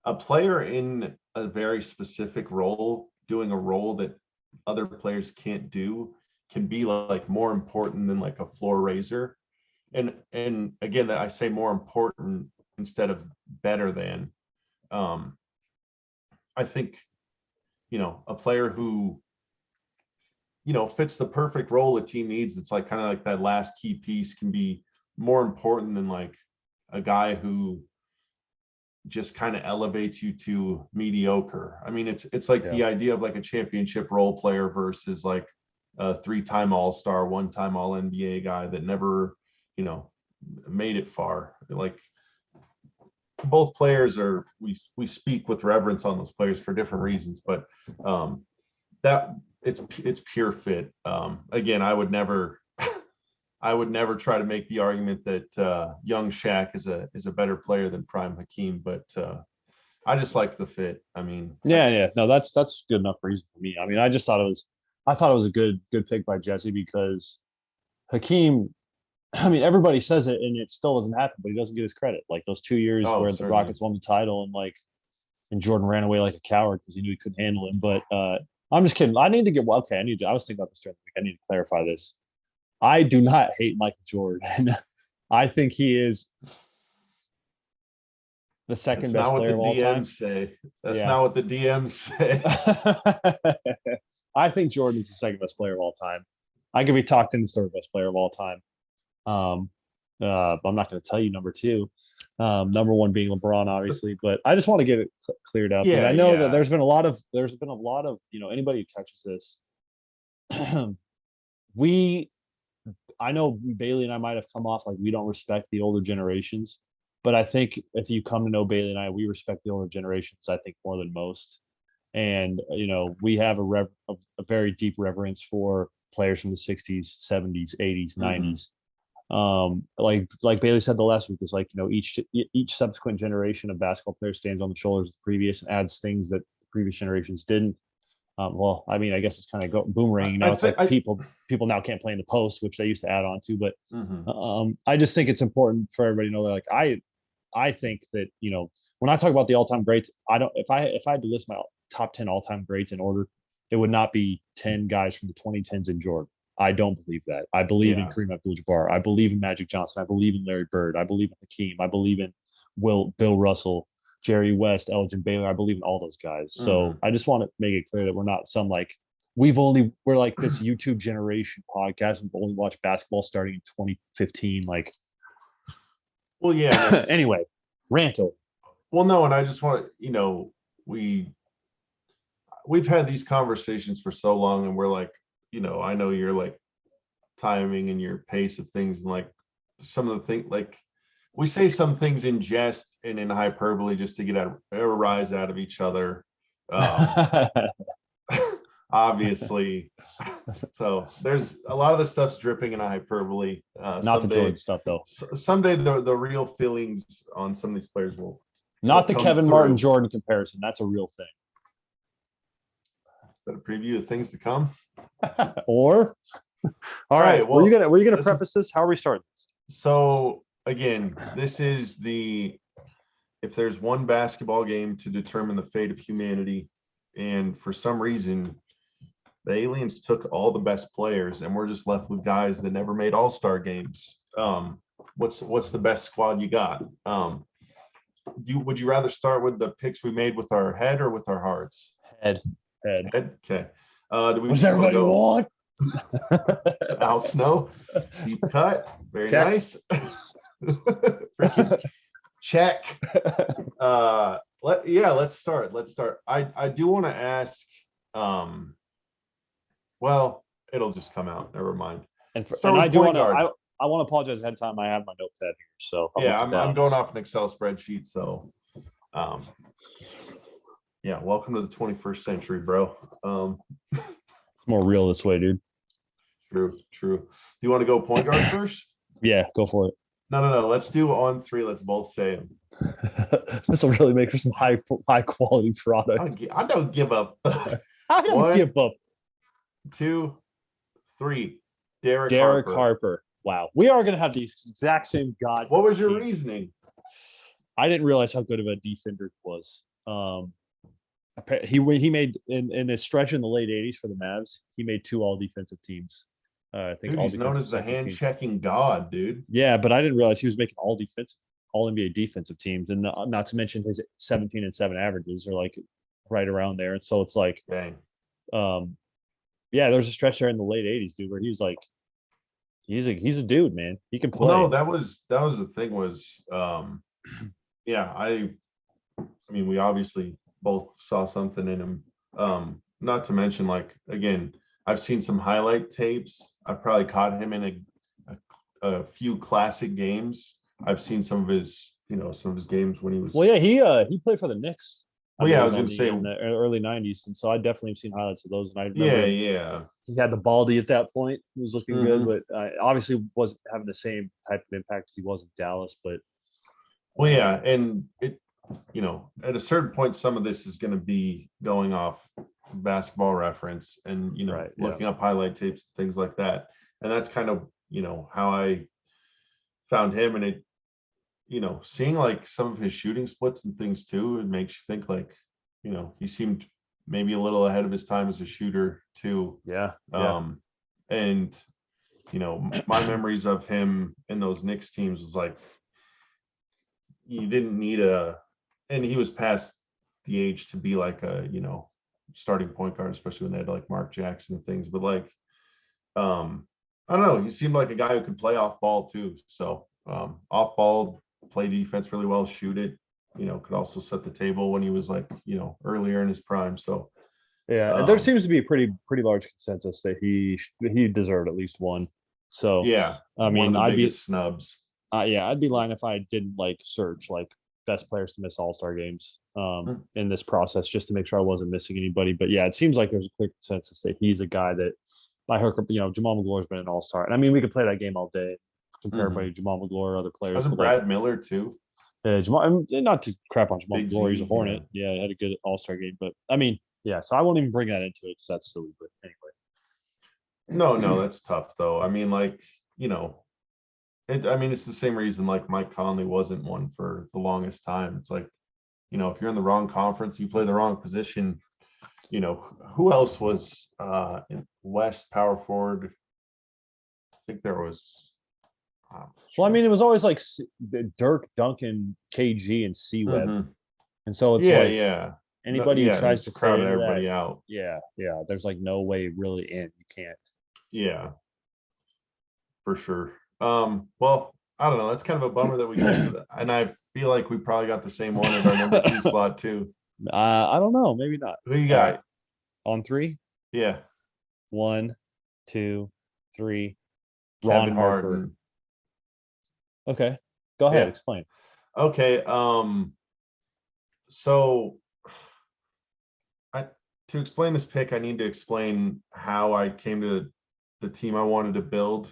a player in a very specific role doing a role that other players can't do can be like more important than like a floor raiser. And again, that I say more important instead of better than. um I think a player who fits the perfect role a team needs, it's like kind of like that last key piece, can be more important than like a guy who just kind of elevates you to mediocre. I mean, it's like yeah. the idea of like a championship role player versus like a three-time all-star, one-time all NBA guy that never, you know, made it far. Like both players are, we speak with reverence on those players for different reasons, but that it's pure fit. Again, I would never try to make the argument that young Shaq is a better player than prime Hakeem, but I just like the fit. I mean, Yeah, yeah. No, that's good enough reason for me. I mean, I thought it was a good pick by Jesse because Hakeem, I mean, everybody says it and it still doesn't happen, but he doesn't get his credit. Like those 2 years oh, where the certainly. Rockets won the title and Jordan ran away like a coward because he knew he couldn't handle him. But I'm just kidding. I need to get okay. I was thinking about this during the week. I need to clarify this. I do not hate Michael Jordan. I think he is the second That's not best what the player of all time. DMs say. That's Yeah. not what the DMs say. I think Jordan is the second best player of all time. I could be talked into third best player of all time. I'm not going to tell you number two. Number one being LeBron, obviously, but I just want to get it cleared up. And Yeah, I know that yeah. there's been a lot of anybody who catches this. we I know Bailey and I might have come off like we don't respect the older generations, but I think if you come to know Bailey and I, we respect the older generations. I think more than most, and we have a very deep reverence for players from the '60s, '70s, '80s, Mhm. '90s. Like Bailey said the last week is like each subsequent generation of basketball players stands on the shoulders of the previous and adds things that the previous generations didn't. Well, I mean, I guess it's kind of boomeranging now. I It's think like people now can't play in the post, which they used to add on to. But mhm. I just think it's important for everybody to know that. Like I think that when I talk about the all-time greats, I don't. If I had to list my top 10 all-time greats in order, it would not be 10 guys from the 2010s in Jordan. I don't believe that. I believe in Yeah. Kareem Abdul-Jabbar. I believe in Magic Johnson. I believe in Larry Bird. I believe in Hakeem. I believe in Bill Russell, Jerry West, Elgin Baylor. I believe in all those guys. So Mhm. I just want to make it clear that we're not some like we're like this YouTube generation podcast and only watched basketball starting in 2015. Like Well, yeah, and that's anyway, rant over. well, no, and I just want to, we we've had these conversations for so long, and we're like, I know you're like timing and your pace of things, and like some of the things, like we say some things in jest and in hyperbole just to get a rise out of each other. Um, Obviously, so there's a lot of the stuff's dripping in a hyperbole. Not the Jordan stuff though. Someday the real feelings on some of these players will Not the come Kevin Martin through. Jordan comparison. That's a real thing. Is that a preview of things to come? Or all All right, right. Well, were you gonna this is preface this? How are we starting this? so again, this is the if there's one basketball game to determine the fate of humanity, and for some reason the aliens took all the best players, and we're just left with guys that never made all-star games. What's the best squad you got? Would you rather start with the picks we made with our head or with our hearts? Head. Okay. Do we What does everybody want? Al Snow, deep cut, very Check. nice. Freaking check. Let's start. I do want to ask. Well, it'll just come out. Never mind. And I do want to. I want to apologize ahead of time. I have my notepad here, so I'm going off an Excel spreadsheet. So, welcome to the 21st century, bro. It's more real this way, dude. True. Do you want to go point guard first? Yeah, go for it. No. Let's do on three. Let's both say them. This will really make for some high quality product. I don't give up. I don't give up. 2, 3. Derek Harper. Wow. We are going to have the exact same god. What was your reasoning? I didn't realize how good of a defender he was. He made in a stretch in the late 80s for the Mavs, he made 2 all defensive teams. I think he's known as the hand checking god, dude. Yeah, but I didn't realize he was making all NBA defensive teams, and not to mention his 17 and 7 averages are like right around there. And so it's like, dang. There's a stretch there in the late 80s, dude, where he's like, he's a dude, man. He can play. Well, no, that was the thing was, I mean, we obviously both saw something in him. Not to mention, like, again, I've seen some highlight tapes. I probably caught him in a few classic games. I've seen some of his games when he was. Well, yeah, he played for the Knicks. I was going to say in the early 90s, and so I definitely have seen highlights of those. And I remember he had the baldy at that point. He was looking good, but obviously wasn't having the same type of impact as he was in Dallas. But and it, at a certain point, some of this is going to be going off Basketball Reference and looking up highlight tapes, things like that. And that's kind of how I found him, and it. Seeing like some of his shooting splits and things too, it makes you think like, he seemed maybe a little ahead of his time as a shooter too. Yeah. And my memories of him in those Knicks teams was like, you didn't need and he was past the age to be like a, starting point guard, especially when they had like Mark Jackson and things. But like, I don't know, he seemed like a guy who could play off ball too. So off ball, play defense really well, shoot it, could also set the table when he was like, earlier in his prime. So and there seems to be a pretty large consensus that he deserved at least one. So I mean, I'd be snubs. I'd be lying if I didn't like search like best players to miss all-star games in this process just to make sure I wasn't missing anybody. But yeah, it seems like there's a clear consensus that he's a guy that by her, Jamal McGlory's been an all-star. And I mean, we could play that game all day. Compare everybody to Jamal McGlory or other players. Wasn't Brad Miller too? Jamal, not to crap on Jamal McGlory, he's a Hornet. Yeah, he had a good all-star game. But I mean, so I won't even bring that into it because that's silly. But anyway. No, that's tough though. I mean, like, it's the same reason like Mike Conley wasn't one for the longest time. It's like, if you're in the wrong conference, you play the wrong position. Who else was in West power forward? I think there was. Well, I mean, it was always like Dirk, Duncan, KG, and C-Web. And so it's anybody who tries to crowd everybody out. Yeah. There's like no way really in. You can't. Yeah, for sure. Well, I don't know. That's kind of a bummer that we got, and I feel like we probably got the same one as our number 2 slot too. I don't know. Maybe not. Who you got? On 3? Yeah. 1, 2, 3. Kevin Ron Harper. Martin. Okay, go ahead. Explain. Okay. So to explain this pick, I need to explain how I came to the team I wanted to build.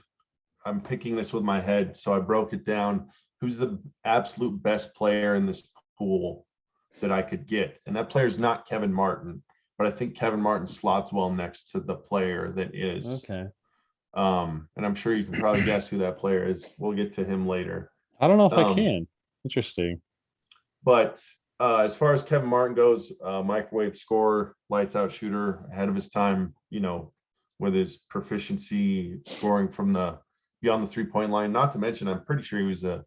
I'm picking this with my head, so I broke it down. Who's the absolute best player in this pool that I could get? And that player is not Kevin Martin, but I think Kevin Martin slots well next to the player that is. Okay. And I'm sure you can probably guess who that player is. We'll get to him later. I don't know if I can. Interesting. But As far as Kevin Martin goes, microwave scorer, lights out shooter, ahead of his time, with his proficiency scoring from beyond the 3-point line. Not to mention, I'm pretty sure he was a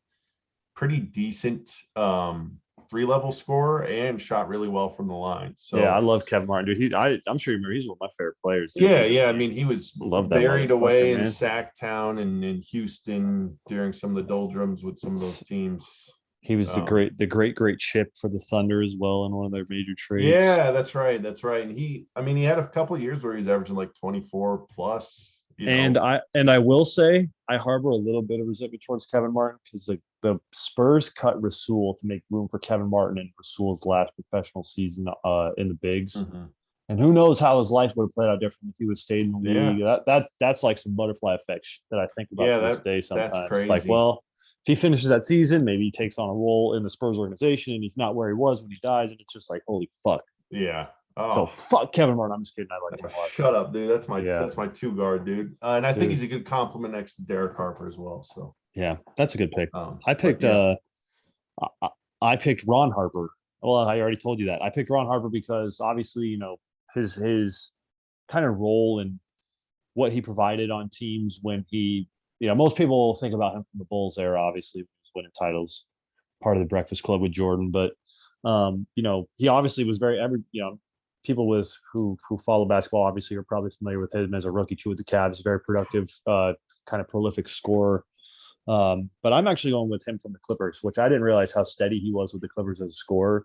pretty decent 3-level scorer and shot really well from the line. So yeah, I love Kevin Martin, dude. I'm sure you remember he's one of my favorite players. Dude. Yeah. I mean, he was buried away in man. Sacktown and in Houston during some of the doldrums with some of those teams. He was the great chip for the Thunder as well in one of their major trades. Yeah, that's right. And he had a couple of years where he was averaging like 24 plus. And I will say I harbor a little bit of resentment towards Kevin Martin because the Spurs cut Rasul to make room for Kevin Martin in Rasul's last professional season in the bigs. Mm-hmm. And who knows how his life would have played out differently if he would have stayed in the league. That's like some butterfly effect that I think about to this day sometimes. That's crazy. It's like, well, if he finishes that season, maybe he takes on a role in the Spurs organization and he's not where he was when he dies. And it's just like, holy fuck. Yeah. Oh. So fuck Kevin Martin. I'm just kidding. I like him a lot. Shut up, dude. That's my 2-guard, dude. And I think he's a good compliment next to Derek Harper as well. So yeah, that's a good pick. I picked I picked Ron Harper. Well, I already told you that. I picked Ron Harper because obviously, his kind of role and what he provided on teams when he, most people think about him from the Bulls era, obviously, winning titles, part of the Breakfast Club with Jordan. But he obviously was people who follow basketball obviously are probably familiar with him as a rookie too with the Cavs, very productive, kind of prolific scorer. But I'm actually going with him from the Clippers, which I didn't realize how steady he was with the Clippers as a scorer.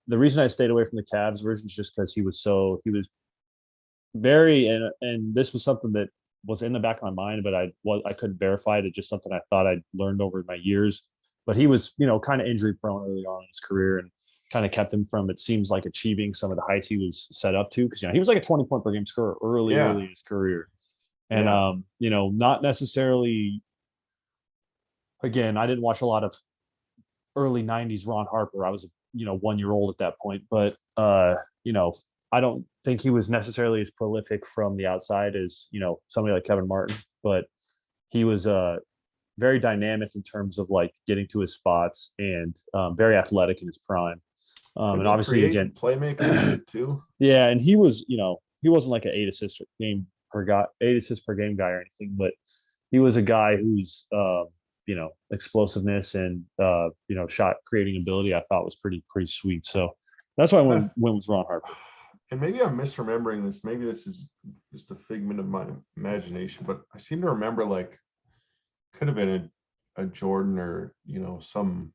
The reason I stayed away from the Cavs version is just because he was very, and this was something that was in the back of my mind, but I couldn't verify it. It's just something I thought I'd learned over my years. But he was, kind of injury prone early on in his career and kind of kept him from, it seems like, achieving some of the heights he was set up to. Because, he was like a 20-point per game scorer early in his career. And, not necessarily, again, I didn't watch a lot of early 90s Ron Harper. I was, 1-year-old at that point. But, I don't think he was necessarily as prolific from the outside as, somebody like Kevin Martin. But he was very dynamic in terms of like getting to his spots and very athletic in his prime. And obviously, again, playmaker too. Yeah, and he was, he wasn't like an 8 assists per game guy or anything, but he was a guy who's, explosiveness and shot creating ability I thought was pretty sweet. So that's why I went with Ron Harper. And maybe I'm misremembering this. Maybe this is just a figment of my imagination, but I seem to remember like could have been a Jordan or some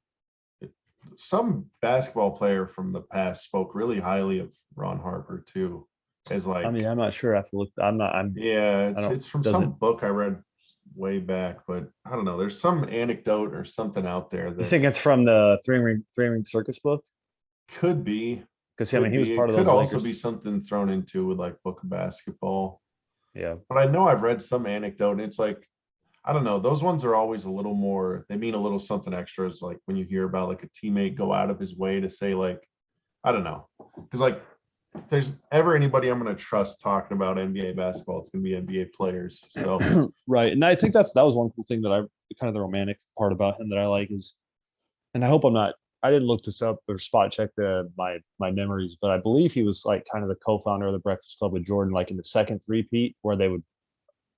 basketball player from the past spoke really highly of Ron Harper too. As like, I mean, I'm not sure. I have to look. It's from some book I read way back, but I don't know. There's some anecdote or something out there. You think it's from the three ring circus book? Could be. Because he was part of those. Could also be something thrown into with like Book of Basketball. Yeah. But I know I've read some anecdote and it's like, I don't know. Those ones are always a little more, they mean a little something extra. It's like when you hear about like a teammate go out of his way to say like, I don't know. Because like if there's ever anybody I'm going to trust talking about NBA basketball, it's going to be NBA players. So right. And I think that was one cool thing that kind of the romantic part about him that I like is, and I didn't look this up or spot check my memories, but I believe he was like kind of the co-founder of the Breakfast Club with Jordan, like in the second three-peat where they would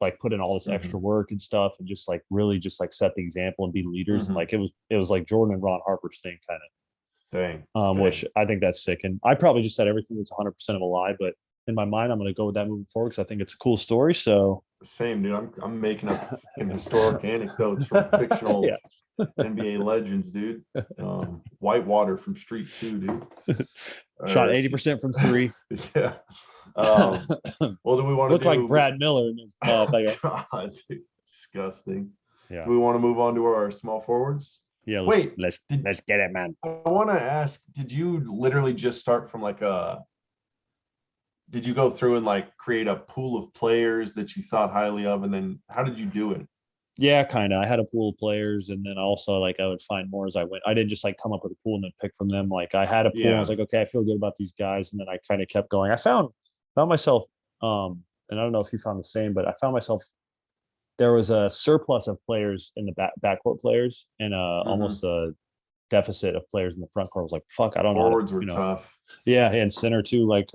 like put in all this extra work and stuff and just like really just like set the example and be leaders. And like it was like Jordan and Ron Harper's thing kind of. Dang. Which I think that's sick. And I probably just said everything was 100% of a lie, but in my mind, I'm going to go with that moving forward because I think it's a cool story. So same, dude. I'm making up historic anecdotes from fictional NBA legends, dude. Whitewater from Street 2, dude. Shot 80% from 3. Yeah. Well, do we want to look like Brad Miller in his God, dude, disgusting. Yeah. Do we want to move on to our small forwards? Yeah. Let's get it, man. I want to ask, did you literally just start from like did you go through and like create a pool of players that you thought highly of, and then how did you do it? Yeah, kind of. I had a pool of players, and then also like I would find more as I went. I didn't just like come up with a pool and then pick from them. Like I had a pool, and I was like, okay, I feel good about these guys, and then I kind of kept going. I found myself, and I don't know if you found the same, but I found myself there was a surplus of players in the backcourt players, and almost a deficit of players in the front court. I was like, fuck, I don't know. Forwards were tough. Yeah, and center too. Like,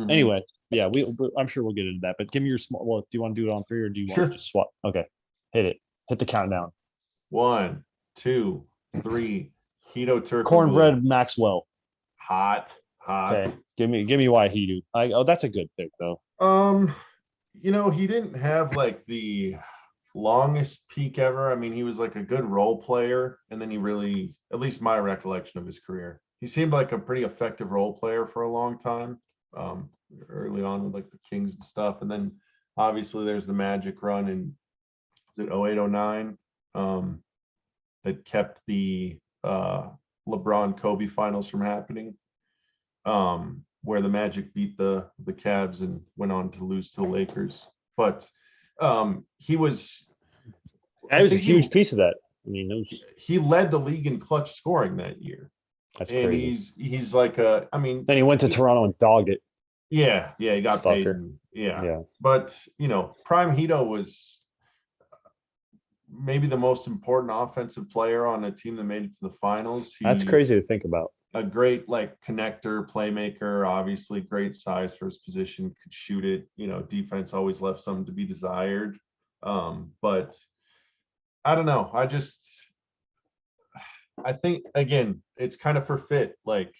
anyway, yeah, I'm sure we'll get into that. But give me your small. Well, do you want to do it on 3 or do you want to just swap? Okay, hit it. Hit the countdown. 1, 2, 3. Hedo Turkoglu. Cornbread Maxwell. Hot. Okay, give me why Hedo. That's a good pick though. He didn't have like the longest peak ever. I mean, he was like a good role player, and then he really, at least my recollection of his career, he seemed like a pretty effective role player for a long time. Early on with like the Kings and stuff, and then obviously there's the Magic run in 08-09 that kept the LeBron Kobe finals from happening, where the Magic beat the Cavs and went on to lose to the Lakers. But he was a huge piece of that. I mean, he led the league in clutch scoring that year. That's and crazy. He's like then he went to Toronto and dogged it. Yeah, he got paid. Yeah. But Prime Hedo was maybe the most important offensive player on a team that made it to the finals. That's crazy to think about. A great like connector, playmaker, obviously great size for his position, could shoot it. Defense always left something to be desired. But I don't know. I think again, it's kind of for fit. Like,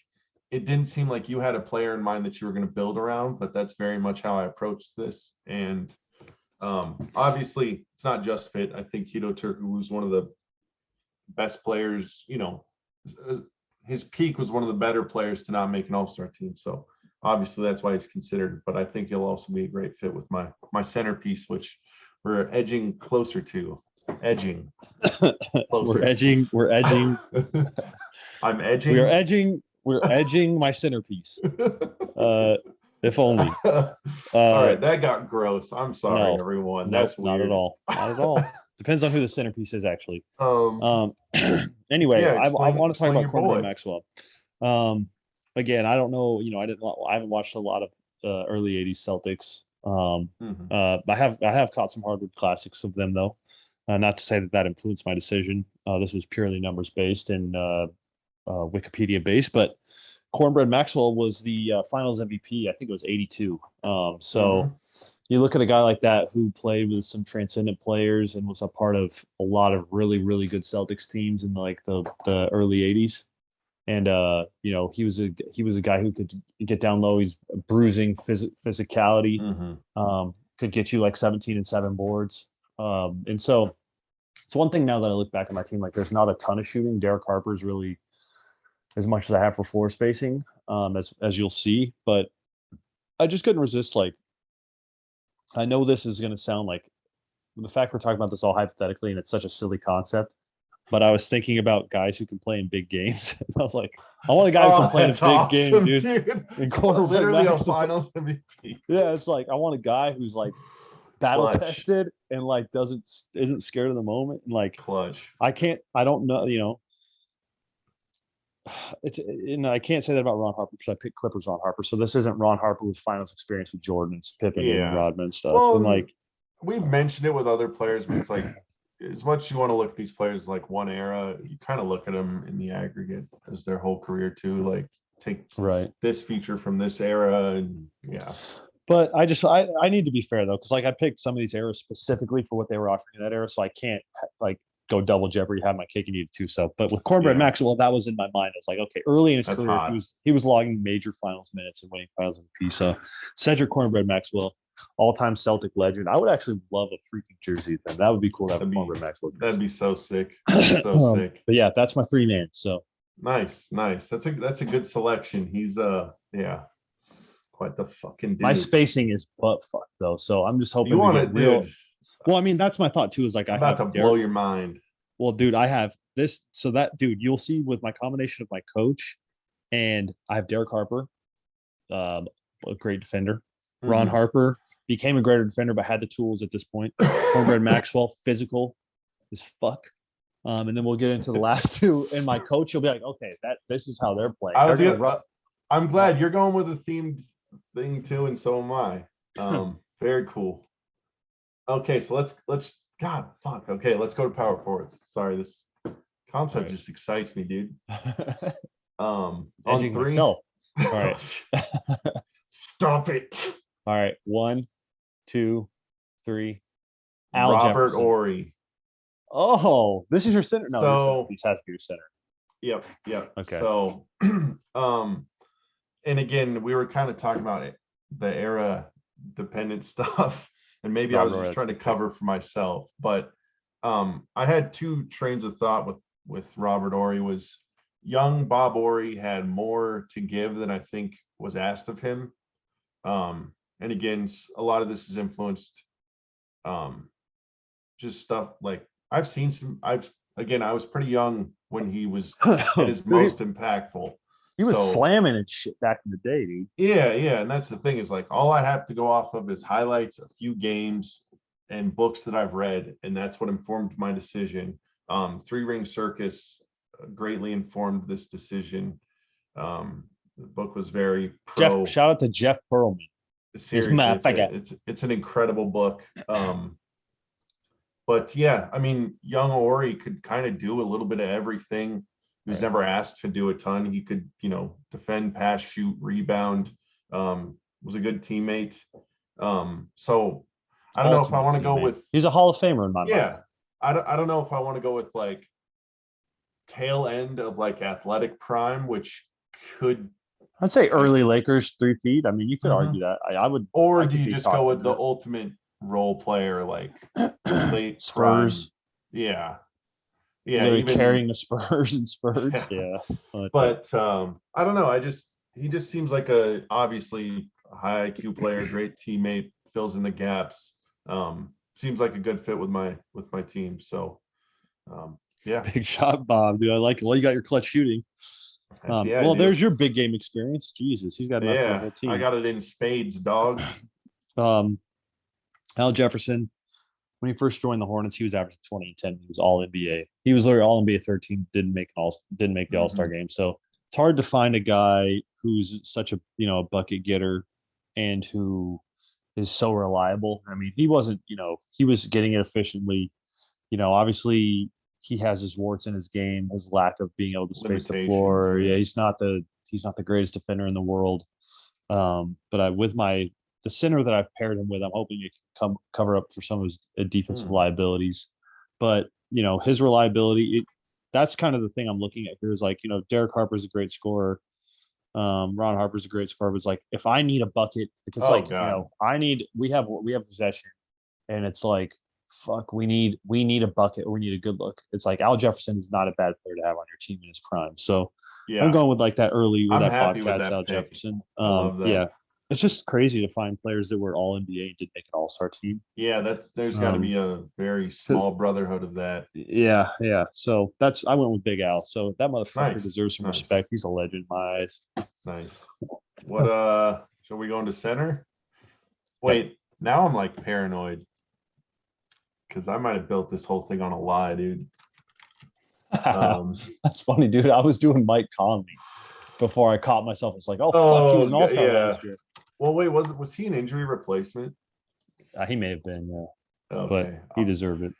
it didn't seem like you had a player in mind that you were going to build around, but that's very much how I approached this. And obviously, it's not just fit. I think Hedo Turkoglu was one of the best players. His peak was one of the better players to not make an All-Star team. So obviously, that's why he's considered. But I think he'll also be a great fit with my centerpiece, which we're edging closer to. Edging. Closer. We're edging. I'm edging. We're edging my centerpiece. If only. All right, that got gross. I'm sorry, everyone. That's not weird. at all. Not at all. Depends on who the centerpiece is, actually. Anyway, I want to talk about Cornbread Maxwell. Again, I don't know. I haven't watched a lot of early '80s Celtics. I have caught some hardwood classics of them though. Not to say that influenced my decision. This was purely numbers based and Wikipedia based, but Cornbread Maxwell was the Finals MVP. I think it was '82. You look at a guy like that who played with some transcendent players and was a part of a lot of really, really good Celtics teams in like the early '80s. And he was a guy who could get down low. He's bruising physicality. Could get you like 17 and 7 boards. And so it's one thing now that I look back at my team, like there's not a ton of shooting. Derek Harper's really as much as I have for floor spacing, as you'll see, but I just couldn't resist. Like, I know this is going to sound like the fact we're talking about this all hypothetically, and it's such a silly concept, but I was thinking about guys who can play in big games. I was like, I want a guy who can play in a big game, dude. Literally a Finals MVP. Yeah, it's like I want a guy who's like battle tested and like isn't scared of the moment and like clutch. I don't know, I can't say that about Ron Harper because I picked Clippers Ron Harper. So this isn't Ron Harper with finals experience with Jordan, Pippen, and Rodman and stuff. Well, and like we've mentioned it with other players, but it's like as much as you want to look at these players like one era, you kind of look at them in the aggregate as their whole career too. Like take this feature from this era and But I need to be fair though, because like I picked some of these eras specifically for what they were offering in that era, so I can't like go double jeopardy, have my cake and eat it too. So, but with Cornbread Maxwell, that was in my mind. I was like, okay, early in his career, he was logging major finals minutes and winning finals MVP. So, Cedric Cornbread Maxwell, all-time Celtic legend. I would actually love a freaking jersey with him. That would be cool to have a Cornbread Maxwell jersey. That'd be so sick. Sick. But yeah, that's my 3-man. So nice. That's a good selection. He's quite the fucking dude. My spacing is butt fuck though, so I'm just hoping you want it, real. Dude. Well, I mean, that's my thought too. Is like I'm about to blow your mind. Well, dude, I have this. So that dude, you'll see with my combination of my coach, and I have Derek Harper, a great defender. Ron Harper became a greater defender, but had the tools at this point. Cornbread Maxwell, physical as fuck. And then we'll get into the last two. And my coach will be like, okay, this is how they're playing. I'm glad you're going with a themed thing too, and so am I. Very cool. Okay, so let's God fuck. Okay, let's go to power forwards. Sorry, this Concept right. just excites me, dude. On Edging 3. myself. All right. Stop it. All right. 1, 2, 3. Al Robert Jefferson. Ory. Oh, this is your center. No, your center. So, This has to be your center. yep. Okay. So, and again, we were kind of talking about it, the era dependent stuff, and maybe I was Robert just Ory, trying to that's cover for myself. But I had two trains of thought with Robert Ory. Was young Bob Ory had more to give than I think was asked of him. And again, a lot of this is influenced just stuff like I've seen some. I was pretty young when he was at his most impactful. He was So, slamming and shit back in the day, dude. yeah, and that's the thing is like all I have to go off of is highlights, a few games, and books that I've read, and that's what informed my decision. Three Ring Circus greatly informed this decision. The book was very pro. Shout out to Jeff Pearlman. Seriously, it's an incredible book. But yeah, I mean, young Ory could kind of do a little bit of everything. He was never asked to do a ton. He could, defend, pass, shoot, rebound. Was a good teammate. So I don't know if I want to go with. He's a Hall of Famer in my mind. Yeah, I don't know if I want to go with like tail end of like athletic prime, which could. I'd say early Lakers 3-peat. I mean, you could argue that. I would. Or do you just go with the ultimate role player, like late Spurs? Prime? Yeah, even carrying the Spurs and Spurs. Yeah. But I don't know. He just seems like a obviously a high IQ player, great teammate, fills in the gaps. Seems like a good fit with my team. So yeah. Big shot, Bob, dude. I like it. Well, you got your clutch shooting. There's your big game experience. Jesus, he's got enough for the whole team. I got it in spades, dog. Al Jefferson, when he first joined the Hornets, he was averaging 20 and 10. He was all NBA. He was literally all NBA 13. Didn't make the All-Star game. So it's hard to find a guy who's such a bucket getter and who is so reliable. I mean, he wasn't. He was getting it efficiently. Obviously he has his warts in his game, his lack of being able to space the floor. Yeah, he's not the greatest defender in the world. But with the center that I've paired him with, I'm hoping it can cover up for some of his defensive liabilities. But his reliability, that's kind of the thing I'm looking at here is like, Derek Harper's a great scorer. Ron Harper's a great scorer. But it's like if I need a bucket, if it's we have possession, and it's like, fuck, we need a bucket or we need a good look. It's like Al Jefferson is not a bad player to have on your team in his prime. So I'm going with like that early with that podcast, Al Jefferson. I love that. Yeah. It's just crazy to find players that were all NBA and did make an all-star team. Yeah, there's got to be a very small brotherhood of that. Yeah. So I went with Big Al. So that motherfucker deserves some respect. He's a legend in my eyes. Nice. What so we going to center? Wait, now I'm like paranoid because I might have built this whole thing on a lie, dude. That's funny, dude. I was doing Mike Conley before I caught myself. It's like, fuck, he was an all-star last year. Well, wait, was he an injury replacement? He may have been, yeah. Okay. But he deserved it.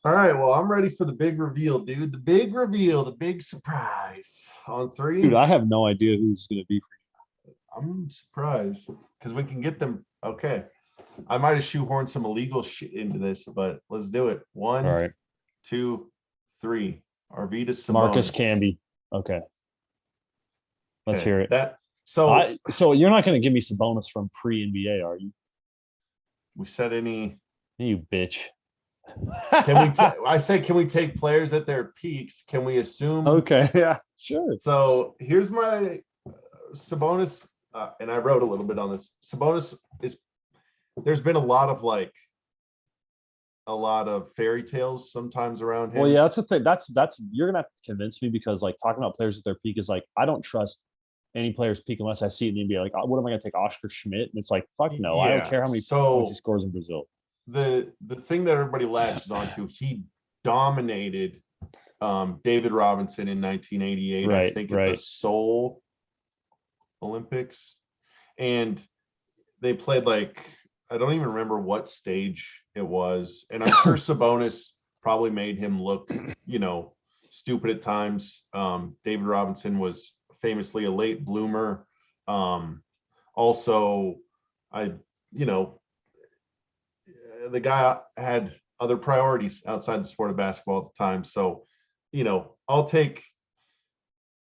All right, well, I'm ready for the big reveal, dude. The big reveal, the big surprise. On 3. Dude, I have no idea who's going to be for you. I'm surprised because we can get them. Okay. I might have shoehorned some illegal shit into this, but let's do it. 1, all right. 2, 3. Arvydas Sabonis. Marcus Camby. Okay. Let's hear it. So you're not going to give me Sabonis from pre-NBA, are you? We said any. You bitch. Can we take players at their peaks? Can we assume? Okay, yeah, sure. So here's my Sabonis, and I wrote a little bit on this. Sabonis there's been a lot of fairy tales sometimes around him. Well, yeah, that's the thing. That's you're gonna have to convince me because like talking about players at their peak is like I don't trust any player's peak unless I see it in the NBA. Like, what am I gonna take Oscar Schmidt? And it's like, fuck no, I don't care how many points he scores in Brazil. The thing that everybody latches onto, he dominated David Robinson in 1988, I think at the Seoul Olympics. And they played like, I don't even remember what stage it was. And I'm sure Sabonis probably made him look, stupid at times. David Robinson was famously a late bloomer. Also, you know, the guy had other priorities outside the sport of basketball at the time. So, you know, I'll take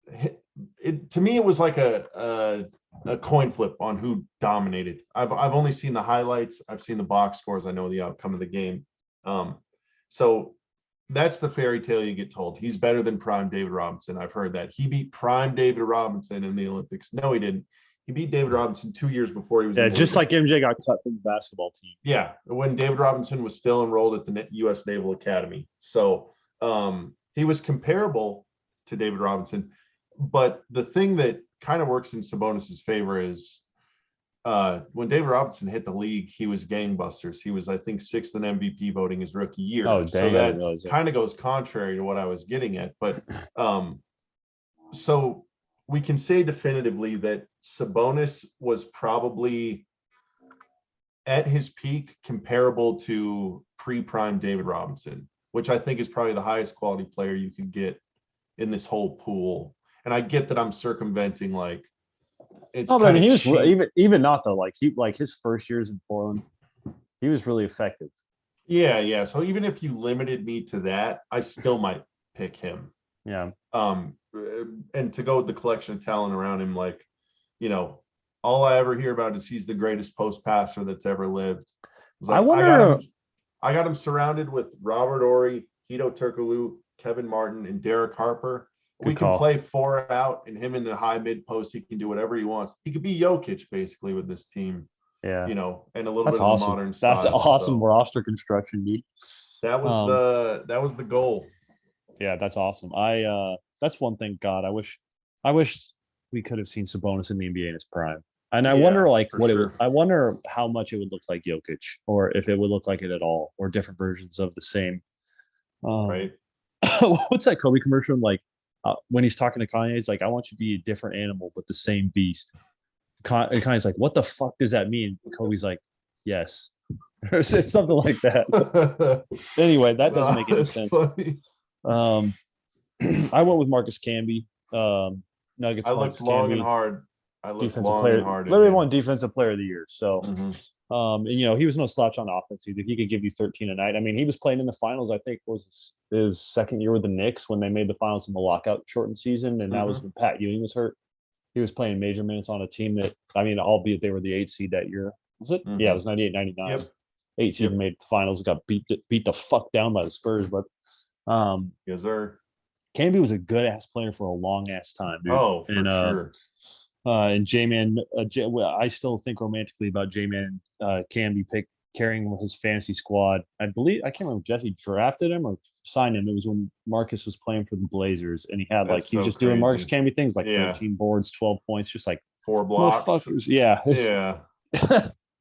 it. To me, it was like a coin flip on who dominated. I've only seen the highlights. I've seen the box scores. I know the outcome of the game. So that's the fairy tale you get told. He's better than prime David Robinson. I've heard that. He beat prime David Robinson in the Olympics. No, he didn't. He beat David Robinson 2 years before he was. Yeah, just like MJ got cut from the basketball team. Yeah, when David Robinson was still enrolled at the U.S. Naval Academy. So he was comparable to David Robinson. But the thing that kind of works in Sabonis's favor is when David Robinson hit the league, he was gangbusters. He was, I think, 6th in MVP voting his rookie year. Oh, dang, so that kind of goes contrary to what I was getting at. But so we can say definitively that Sabonis was probably at his peak comparable to pre-prime David Robinson, which I think is probably the highest quality player you could get in this whole pool. And I get that I'm circumventing, like, it's but I mean, he was cheap. even not though. Like his first years in Portland, he was really effective. Yeah. So even if you limited me to that, I still might pick him. Yeah. And to go with the collection of talent around him, like, you know, all I ever hear about is he's the greatest post passer that's ever lived. Like, I got him surrounded with Robert Ory, Hito Turkoglu, Kevin Martin, and Derek Harper. We can play 4 out, and him in the high mid post. He can do whatever he wants. He could be Jokic basically with this team. Yeah, you know, and a little bit of modern style. That's awesome roster construction, dude. That was the goal. Yeah, that's awesome. That's one thing. God, I wish we could have seen Sabonis in the NBA in his prime. And I wonder, like, I wonder how much it would look like Jokic, or if it would look like it at all, or different versions of the same. Right. What's that Kobe commercial like? When he's talking to Kanye, he's like, "I want you to be a different animal, but the same beast." Kanye's like, "What the fuck does that mean?" Kobe's like, "Yes." It's something like that. Anyway, that doesn't make any sense. Funny. I went with Marcus Camby. Nuggets. I looked long and hard. Literally won Defensive Player of the Year. So, and you know, he was no slouch on offense either. He could give you 13 a night. I mean, he was playing in the finals. I think was his second year with the Knicks when they made the finals in the lockout shortened season, and that was when Pat Ewing was hurt. He was playing major minutes on a team that, I mean, albeit they were the 8th seed that year. Was it? Yeah, it was 98-99. Yep. 8th seed made the finals, got beat the fuck down by the Spurs. But yes, sir. Camby was a good ass player for a long ass time, dude. Oh, for sure. And J-Man, I still think romantically about J-Man Camby carrying his fantasy squad. I can't remember if Jesse drafted him or signed him. It was when Marcus was playing for the Blazers, and he had he was just doing Marcus Camby things, like 13 boards, 12 points, just like 4 blocks. Yeah.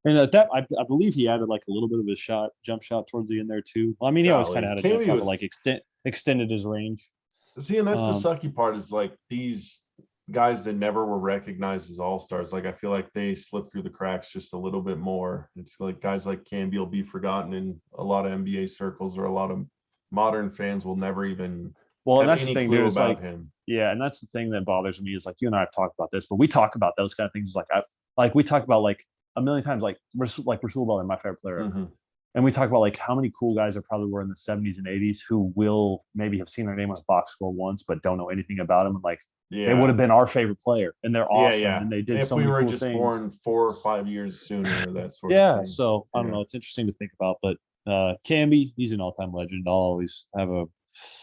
And at that, I believe he added like a little bit of his jump shot towards the end there too. Well, I mean, he always kind of had a jump shot, but like extended his range. See, and that's the sucky part is like these guys that never were recognized as all-stars. Like I feel like they slip through the cracks just a little bit more. It's like guys like Camby will be forgotten in a lot of NBA circles, or a lot of modern fans will never even have that's any the thing, clue about him. Yeah, and that's the thing that bothers me is like you and I have talked about this, but we talk about those kind of things like we talk about like a million times, like Rasul Butler, my favorite player. And we talk about like how many cool guys there probably were in the 70s and 80s who will maybe have seen their name on a box score once, but don't know anything about them. And like, they would have been our favorite player, and they're awesome. And they did so many cool things. If we were just born 4 or 5 years sooner, that sort of thing. So I don't know. It's interesting to think about, but Camby, he's an all-time legend. I'll always have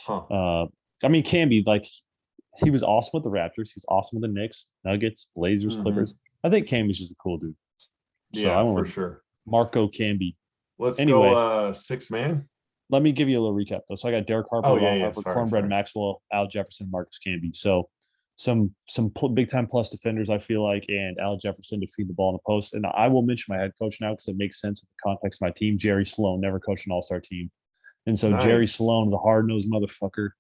I mean, Camby, like, he was awesome with the Raptors. He's awesome with the Knicks, Nuggets, Blazers, Clippers. I think Camby's just a cool dude. So I went with sure. Marco Camby. Let's go 6 man. Let me give you a little recap though. So I got Derek Harper, Harper, Cornbread Maxwell, Al Jefferson, Marcus Camby. So some big time plus defenders, I feel like, and Al Jefferson to feed the ball in the post. And I will mention my head coach now because it makes sense in the context of my team. Jerry Sloan never coached an all-star team, and so Jerry Sloan is a hard-nosed motherfucker.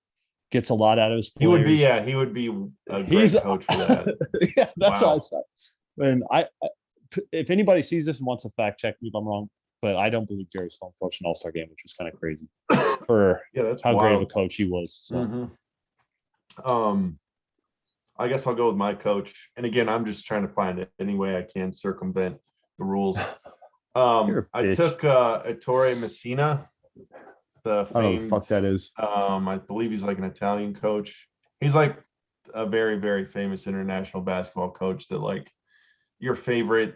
Gets a lot out of his players. He would be a great coach for that. Yeah, that's what I said. And I if anybody sees this and wants to fact check me if I'm wrong, but I don't believe Jerry Sloan coached an all-star game, which was kind of crazy for that's how wild. great of a coach he was. So I guess I'll go with my coach. And again, I'm just trying to find any way I can circumvent the rules. You're a I bitch. took Ettore Messina, the I don't know the famed, fuck that is. I believe he's like an Italian coach. He's like a very, very famous international basketball coach that like your favorite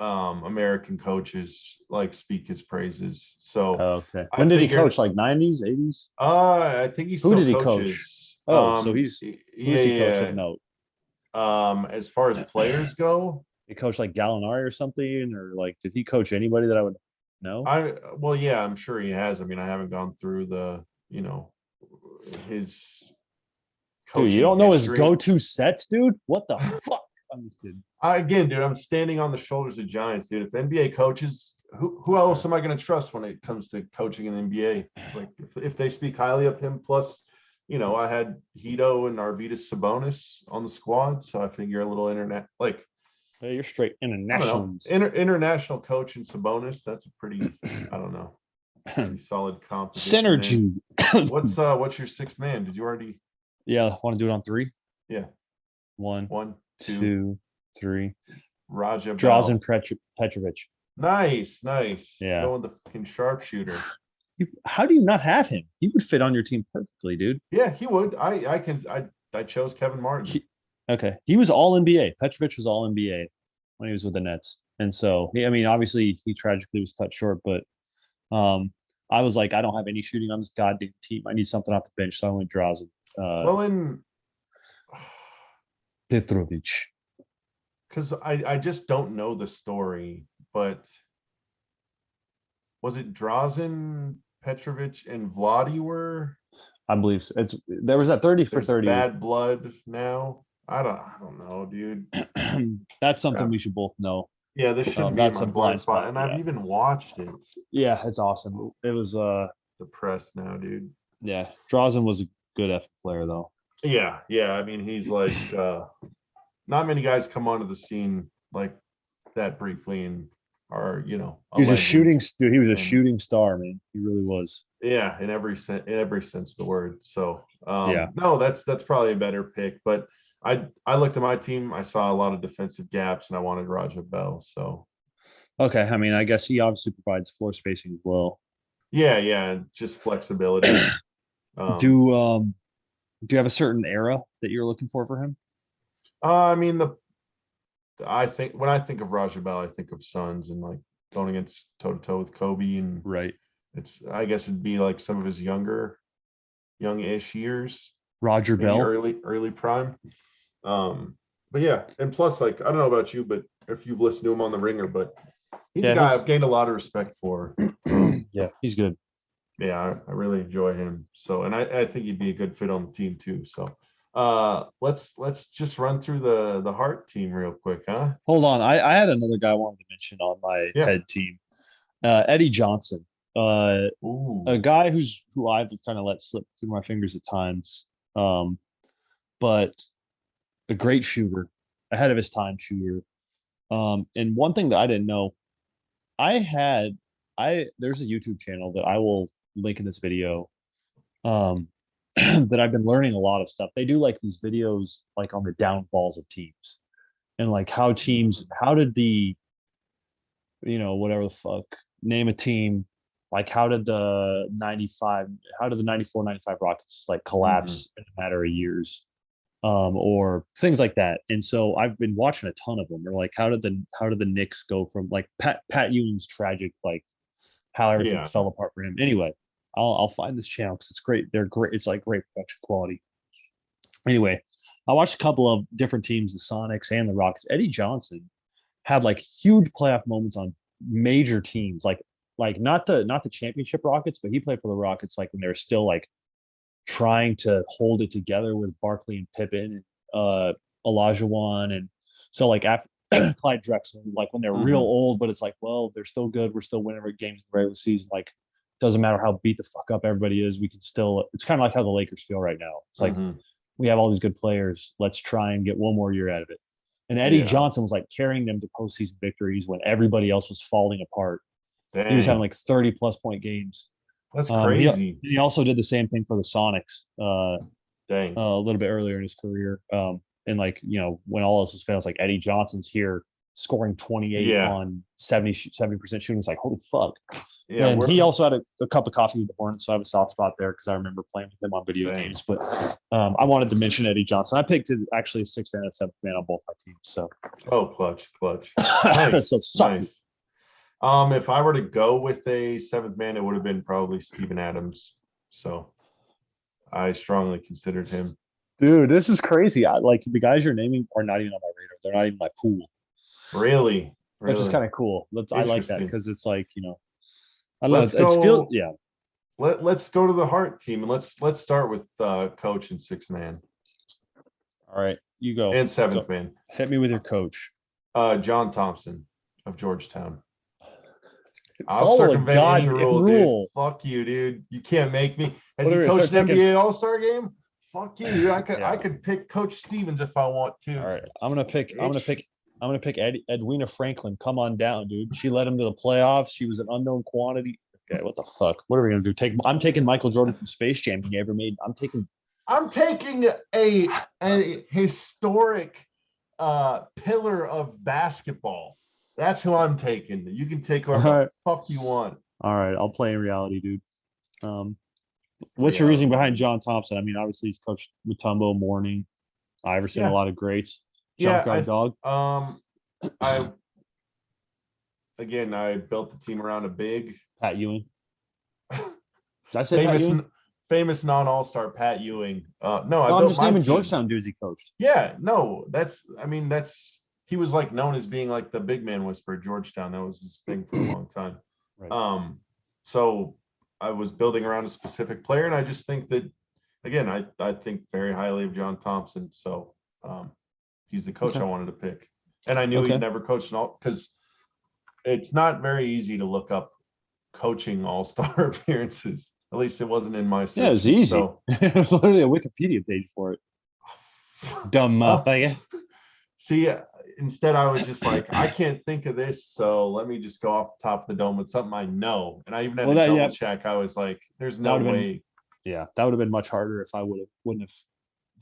American coaches like speak his praises. So Okay. I When did he coach? figured Like 90s, 80s? I think he Who still did he coach? coaches. Oh, so he's Yeah, who's he coached of yeah. note? As far as players go, He coached like Gallinari or something, or like did he coach anybody that I would know? well, yeah, I'm sure he has. I mean, I haven't gone through the, his Dude, you coaching don't know his history. go-to sets, dude? What the fuck? I'm just kidding. Again, dude, I'm standing on the shoulders of giants, dude. If NBA coaches, who else am I going to trust when it comes to coaching in the NBA? Like, if they speak highly of him, plus, I had Hito and Arvydas Sabonis on the squad, so I figure a little internet, like, Hey, you're straight I don't know, internationals. international coach in Sabonis. That's a pretty, I don't know, pretty solid composition there. Synergy. What's your sixth man? Did you already? Yeah, want to do it on three? Yeah, One, 1, 2. 2, 3. Raja Drazen Bell. Petrovic. Nice. Yeah. Going the fucking sharpshooter. How do you not have him? He would fit on your team perfectly, dude. Yeah, he would. I chose Kevin Martin. Okay. He was all NBA. Petrovic was all NBA when he was with the Nets. And so, I mean, obviously he tragically was cut short, but I was like, I don't have any shooting on this goddamn team. I need something off the bench. So I went Drazen. Well, in Petrovic. because I just don't know the story, but was it Drazen, Petrovic, and Vladi were I believe so. There was that 30 for there's 30. bad blood now? I don't know, dude. That's something Crap. we should both know. Yeah, this shouldn't be in That's my a blind spot, and I've Yeah. even watched it. Yeah, it's awesome. It was Depressed now, dude. yeah. Drazen was a good F player though. Yeah, yeah. I mean, he's like not many guys come onto the scene like that briefly and are, a He was a legend. shooting dude. He was a And shooting star, man. He really was. yeah, in every sense of the word. So Yeah. no, that's probably a better pick. But I looked at my team, I saw a lot of defensive gaps, and I wanted Raja Bell. So Okay. I mean, I guess he obviously provides floor spacing as well. yeah, just flexibility. Do you have a certain era that you're looking for him? I mean I think when I think of Raja Bell, I think of Suns and like going against toe to toe with Kobe, and Right. I guess it'd be like some of his youngish years, Roger maybe Bell. early prime. But yeah, and plus, like, I don't know about you, but if you've listened to him on the Ringer, but he's a guy I've gained a lot of respect for. Yeah, he's good. Yeah, I really enjoy him. So, and I think he'd be a good fit on the team too. So, let's just run through the Heart team real quick, huh? Hold on. I had another guy I wanted to mention on my Yeah. head team. Eddie Johnson. Ooh. A guy who I've kind of let slip through my fingers at times. But a great shooter, ahead of his time shooter. And one thing that I didn't know, there's a YouTube channel that I will link in this video. That I've been learning a lot of stuff. They do like these videos like on the downfalls of teams and like how did the, whatever the fuck, name a team, like how did the 94, 95 Rockets like collapse in a matter of years, or things like that. And so I've been watching a ton of them. Or like how did the Knicks go from like Pat Ewing's tragic, like how everything fell apart for him. Anyway, I'll find this channel because it's great. They're great. It's like great production quality. Anyway, I watched a couple of different teams, the Sonics and the Rockets. Eddie Johnson had like huge playoff moments on major teams, like not the championship Rockets, but he played for the Rockets like when they were still like trying to hold it together with Barkley and Pippen and Olajuwon, and so like after Clyde Drexler, like when they're real old, but it's like, well, they're still good. We're still winning games in the regular season. Like, doesn't matter how beat the fuck up everybody is. We can still. It's kind of like how the Lakers feel right now. It's like we have all these good players. Let's try and get one more year out of it. And Eddie Johnson was like carrying them to postseason victories when everybody else was falling apart. Dang. He was having like 30+ point games. That's crazy. He also did the same thing for the Sonics. Dang. a little bit earlier in his career. And like, when all else was fails, like Eddie Johnson's here scoring 28 Yeah. on 70% shooting. It's like, holy fuck. Yeah. And he also had a cup of coffee with the Hornets, so I have a soft spot there because I remember playing with him on video Dang. games. But I wanted to mention Eddie Johnson. I picked actually a sixth and a seventh man on both my teams. So clutch. Nice. so Nice. If I were to go with a seventh man, it would have been probably Steven Adams. So I strongly considered him. dude, this is crazy. Like the guys you're naming are not even on my radar. They're not even my pool. Really? Which is kind of cool. I like that Interesting. because it's like, I don't know. Yeah. Let's go to the heart team and let's start with coach and sixth man All right, you go. and seventh man. Hit me with your coach. John Thompson of Georgetown. I'll Follow a circumvent any rule, rule. dude. Fuck you, dude. You can't make me. Has What he are we coached start an taking- NBA All-Star game? Fuck you, dude. Yeah. I could pick Coach Stevens if I want to. All right, I'm gonna pick Edwina Franklin. Come on down, dude. She led him to the playoffs. She was an unknown quantity. Okay, what the fuck? What are we gonna do? I'm taking Michael Jordan from Space Jam. He ever made. I'm taking a historic pillar of basketball. That's who I'm taking. You can take whoever the fuck you want. All right, I'll play in reality, dude. What's your reasoning behind John Thompson? I mean, obviously he's coached Mutombo, Mourning, Iverson, a lot of greats. Jump guard dog. I built the team around a big Pat Ewing. Did I say Pat Ewing? Famous non-all-star Pat Ewing. No, I'm just naming Georgetown dudes he coached. Yeah, no, that's he was like known as being like the big man whisperer at Georgetown. That was his thing for a long time. Right. So I was building around a specific player, and I just think that, again, I think very highly of John Thompson. So he's the coach I wanted to pick, and I knew he'd never coached an all, because it's not very easy to look up coaching all-star appearances. At least it wasn't in my search. Yeah, it was easy. So. It was literally a Wikipedia page for it. Dumb motherfucker. See, instead I was just like, I can't think of this, so let me just go off the top of the dome with something I know. And I even had to double check. I was like, there's no way. That would have been much harder if I wouldn't have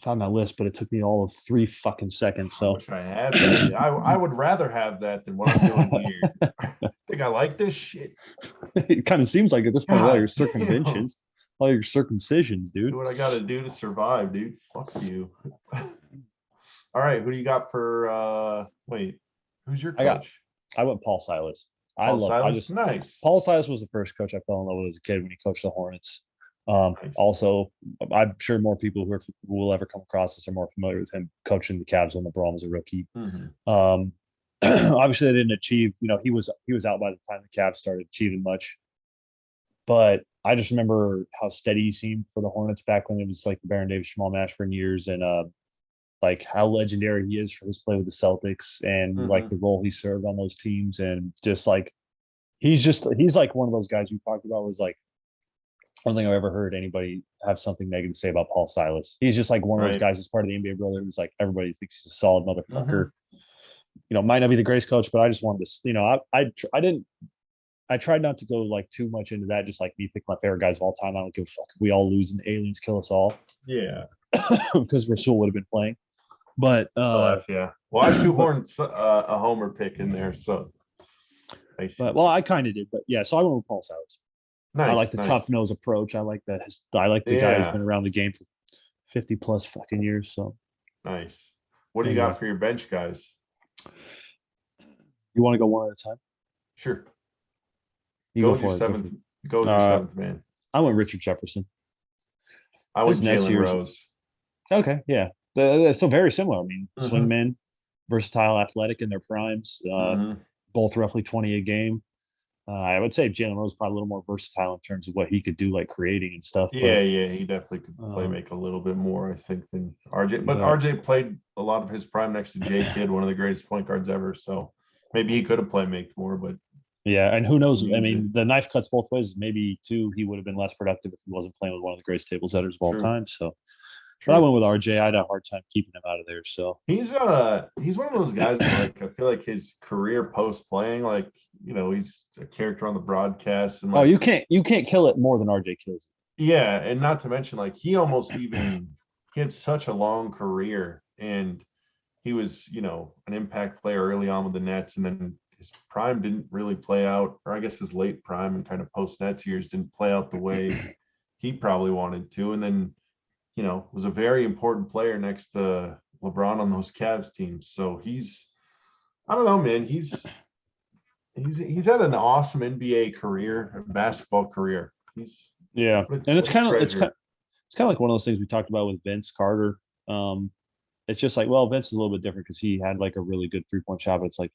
found that list, but it took me all of 3 fucking seconds. So I wish I had that. I would rather have that than what I'm doing here. I think I like this shit. It kind of seems like at this point, all your circumventions, all your circumcisions, dude. Do what I gotta do to survive, dude. Fuck you. All right, who do you got for who's your coach? I went Paul Silas. Nice. Paul Silas was the first coach I fell in love with as a kid when he coached the Hornets. Also, I'm sure more people who will ever come across this are more familiar with him coaching the Cavs when LeBron was a rookie. Mm-hmm. Obviously, they didn't achieve. He was out by the time the Cavs started achieving much. But I just remember how steady he seemed for the Hornets back when it was like the Baron Davis, Jamal Mashburn years, and like how legendary he is for his play with the Celtics and like the role he served on those teams, and just like he's like one of those guys you talked about was like. I don't think I've ever heard anybody have something negative to say about Paul Silas. He's just like one of those guys who's part of the NBA brotherhood who's like everybody thinks he's a solid motherfucker. Might not be the greatest coach, but I just wanted to, I tried not to go like too much into that. Just like me pick my favorite guys of all time. I don't give a fuck if we all lose and aliens kill us all. Yeah. Because Rasul would have been playing. But yeah. Well, I shoehorned a homer pick in there, so. I kind of did, but yeah. So I went with Paul Silas. Nice, I like the tough nose approach. I like that. I like the guy who's been around the game for 50 plus fucking years. So nice. What do you got for your bench guys? You want to go one at a time? Sure. Go with your seventh. Go with your seventh man. I went Richard Jefferson. I went Jalen Rose. Okay, yeah. So very similar. I mean, swingmen, versatile, athletic in their primes. Both roughly 20 a game. I would say Jalen Rose is probably a little more versatile in terms of what he could do, like creating and stuff. Yeah, he definitely could play make a little bit more, I think, than RJ. But RJ played a lot of his prime next to J Kidd, one of the greatest point guards ever. So maybe he could have played make more, but yeah, and who knows? I mean, the knife cuts both ways. Maybe too, he would have been less productive if he wasn't playing with one of the greatest table setters of all time. So. But I went with RJ. I had a hard time keeping him out of there. So he's one of those guys that, like, I feel like his career post playing, like, he's a character on the broadcast and like, you can't kill it more than RJ kills it. Yeah, and not to mention, like, he almost even he had such a long career, and he was, an impact player early on with the Nets, and then his prime didn't really play out, or I guess his late prime and kind of post Nets years didn't play out the way he probably wanted to. And then, was a very important player next to LeBron on those Cavs teams. So I don't know, man. He's had an awesome NBA career, basketball career. And it's kind of like one of those things we talked about with Vince Carter. It's just like, well, Vince is a little bit different because he had like a really good 3-point shot, but it's like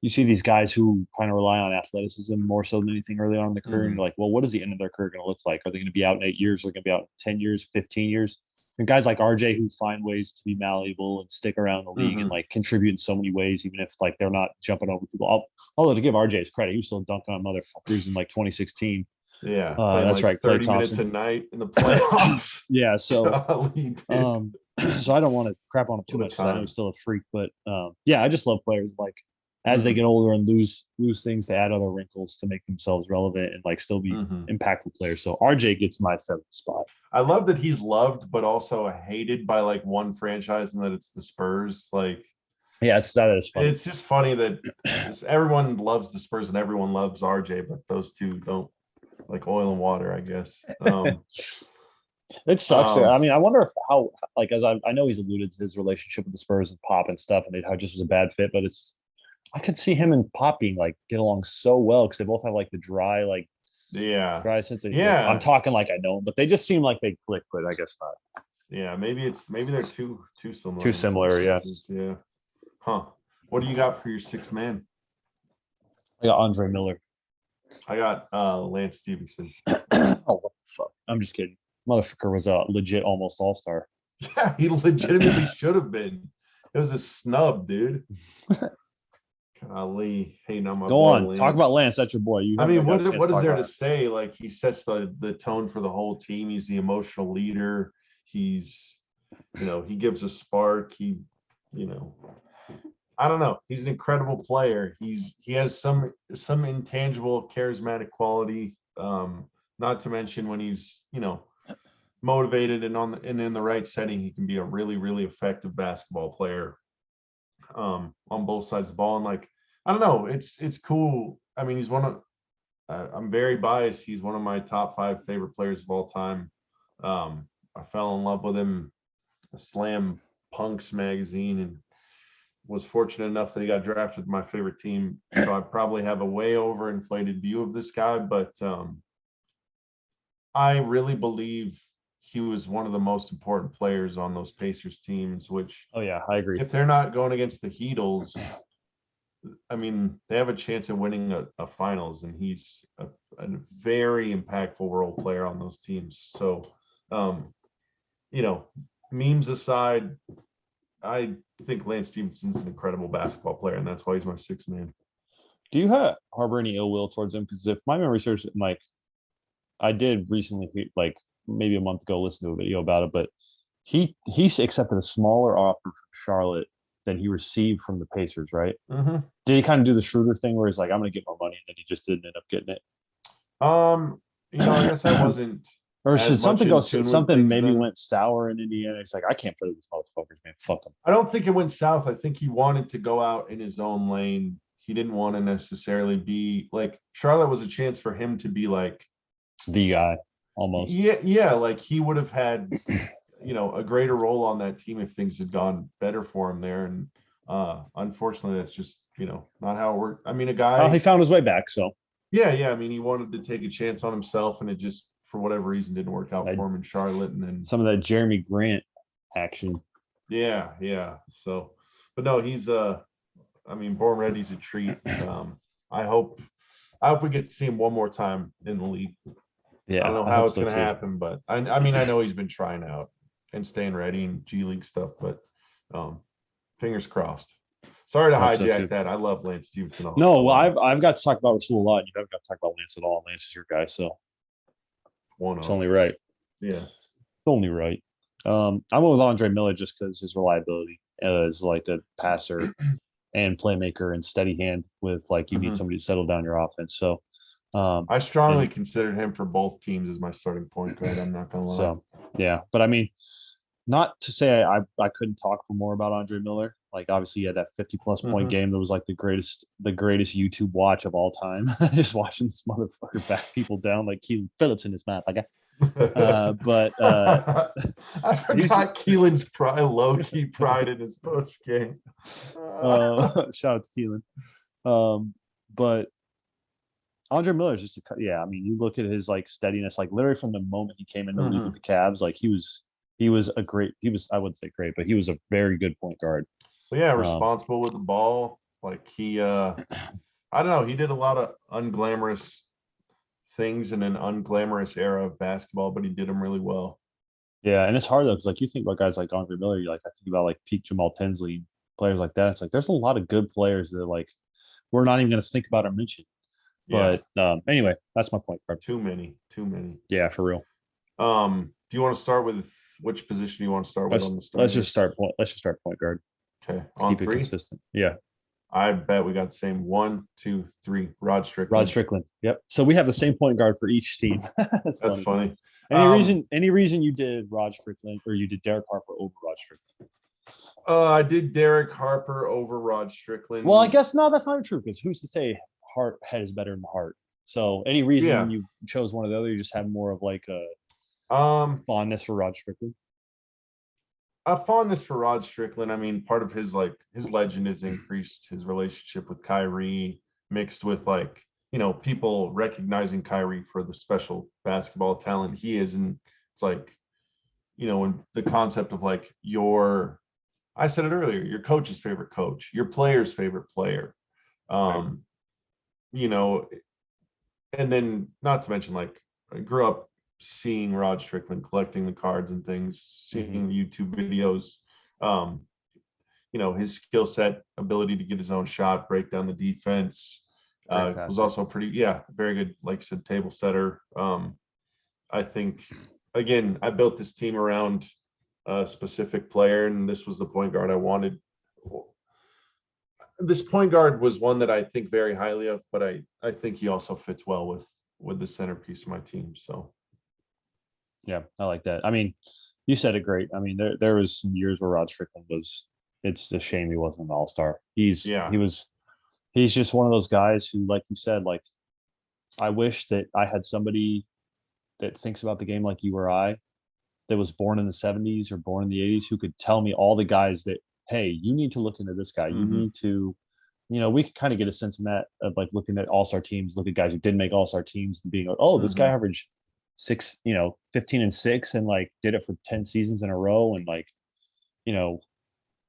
you see these guys who kind of rely on athleticism more so than anything early on in the career. And you're like, well, what is the end of their career going to look like? Are they going to be out in 8 years? Are they going to be out in 10 years, 15 years? And guys like RJ who find ways to be malleable and stick around the league and like contribute in so many ways, even if like they're not jumping over people. Although to give RJ his credit, he was still dunking on motherfuckers in like 2016. Yeah, that's like right. 30 minutes a night in the playoffs. Yeah, so so I don't want to crap on him too much because I know he's still a freak, but I just love players like as they get older and lose things to add other wrinkles to make themselves relevant and like still be impactful players. So RJ gets my 7th spot. I love that he's loved but also hated by like one franchise, and that it's the Spurs. Like, yeah, that is funny. It's just funny that everyone loves the Spurs and everyone loves RJ, but those two don't, like oil and water, I guess. It sucks. I mean, I wonder how, like, as I know he's alluded to his relationship with the Spurs and Pop and stuff, and how it just was a bad fit, but I could see him and Pop being like get along so well because they both have like the dry sense of, I'm talking like I know him, but they just seem like they click, but I guess not. Yeah, maybe they're too similar. Too similar, yeah. Yeah. Huh. What do you got for your 6th man? I got Andre Miller. I got Lance Stevenson. Oh, what the fuck? I'm just kidding. Motherfucker was a legit almost all-star. Yeah, he legitimately should have been. It was a snub, dude. Golly, hating on my Go boy, on, Lance. Talk about Lance. That's your boy. I mean, what is there to say? Like, he sets the tone for the whole team. He's the emotional leader. He's, he gives a spark. I don't know. He's an incredible player. He has some intangible charismatic quality. Not to mention when he's, motivated and in the right setting, he can be a really, really effective basketball player. On both sides of the ball. And like, I don't know, it's cool. I mean, he's I'm very biased. He's one of my top 5 favorite players of all time. I fell in love with him, a Slam Punks magazine, and was fortunate enough that he got drafted to my favorite team. So I probably have a way overinflated view of this guy, but I really believe he was one of the most important players on those Pacers teams, which, oh yeah, I agree. If they're not going against the Heatles, I mean, they have a chance of winning a finals, and he's a very impactful role player on those teams. So, memes aside, I think Lance Stevenson's an incredible basketball player, and that's why he's my 6th man. Do you harbor any ill will towards him? Because if my memory serves, like, I did recently, like maybe a month ago, listen to a video about it, but he accepted a smaller offer from Charlotte than he received from the Pacers, right? Mm-hmm. Did he kind of do the Schroeder thing where he's like, I'm going to get more money, and then he just didn't end up getting it? I guess I wasn't. Or should something went sour in Indiana? It's like, I can't play with these motherfuckers, man. Fuck them. I don't think it went south. I think he wanted to go out in his own lane. He didn't want to necessarily be like, Charlotte was a chance for him to be like the guy almost. Yeah. Like, he would have had, a greater role on that team if things had gone better for him there. And unfortunately, that's just, not how it worked. I mean, he found his way back. So yeah. I mean, he wanted to take a chance on himself, and it just, for whatever reason, didn't work out for him in Charlotte. And then some of that Jeremy Grant action. Yeah. So, but no, he's born ready's a treat. I hope we get to see him one more time in the league. Yeah, I don't know how it's going to happen, but I know he's been trying out and staying ready in G League stuff, but fingers crossed. Sorry to hijack that. I love Lance Stevenson. No, well, I've got to talk about Rasul a lot. You haven't got to talk about Lance at all. Lance is your guy, so it's only right. Yeah, it's only right. I went with Andre Miller just because his reliability as like a passer and playmaker and steady hand with like you need somebody to settle down your offense. So I strongly considered him for both teams as my starting point guard. I'm not gonna lie. So yeah, but I mean, not to say I couldn't talk for more about Andre Miller. Like obviously he had that 50+ point game that was like the greatest YouTube watch of all time. Just watching this motherfucker back people down like Keelan Phillips in his mouth. Like but I forgot Keelan's pride, low-key pride in his post game. Shout out to Keelan. But Andre Miller is just I mean, you look at his like steadiness, like literally from the moment he came into the league with the Cavs, like he was I wouldn't say great, but he was a very good point guard. Well, yeah, responsible with the ball. Like he I don't know, he did a lot of unglamorous things in an unglamorous era of basketball, but he did them really well. Yeah, and it's hard though, because like you think about guys like Andre Miller, I think about like peak Jamal Tinsley, players like that. It's like there's a lot of good players that like we're not even going to think about or mention. But anyway, that's my point guard. Too many. Yeah, for real. Do you want to start with which position you want to start with on the start? Let's just start point guard. Okay, on Keep it 3. consistent. Yeah. I bet we got the same 1, 2, 3. Raj Strickland. Yep. So we have the same point guard for each team. That's funny. Any reason you did Raj Strickland or you did Derek Harper over Raj Strickland? I did Derek Harper over Raj Strickland. Well, I guess no, that's not true because who's to say head is better than heart? So any reason you chose one or the other, you just have more of like a fondness for Raj Strickland? A fondness for Raj Strickland. I mean, part of his legend has increased his relationship with Kyrie, mixed with like, people recognizing Kyrie for the special basketball talent he is. And it's like, and the concept of like I said it earlier, your coach's favorite coach, your player's favorite player. And then not to mention, like, I grew up seeing Raj Strickland collecting the cards and things, seeing the YouTube videos, his skill set, ability to get his own shot, break down the defense, was also very good, like I said, table setter. I think, again, I built this team around a specific player, and this was the point guard I wanted. This point guard was one that I think very highly of, but I think he also fits well with the centerpiece of my team. So yeah, I like that. I mean, you said it great. I mean, there was some years where Rod Strickland it's a shame he wasn't an all-star. He's just one of those guys who, like you said, like I wish that I had somebody that thinks about the game like you or I, that was born in the 70s or born in the 80s, who could tell me all the guys that, hey, you need to look into this guy. You need to, we could kind of get a sense in that of like looking at all-star teams, look at guys who didn't make all-star teams and being like, oh, this guy averaged 15-6 and like did it for 10 seasons in a row and like,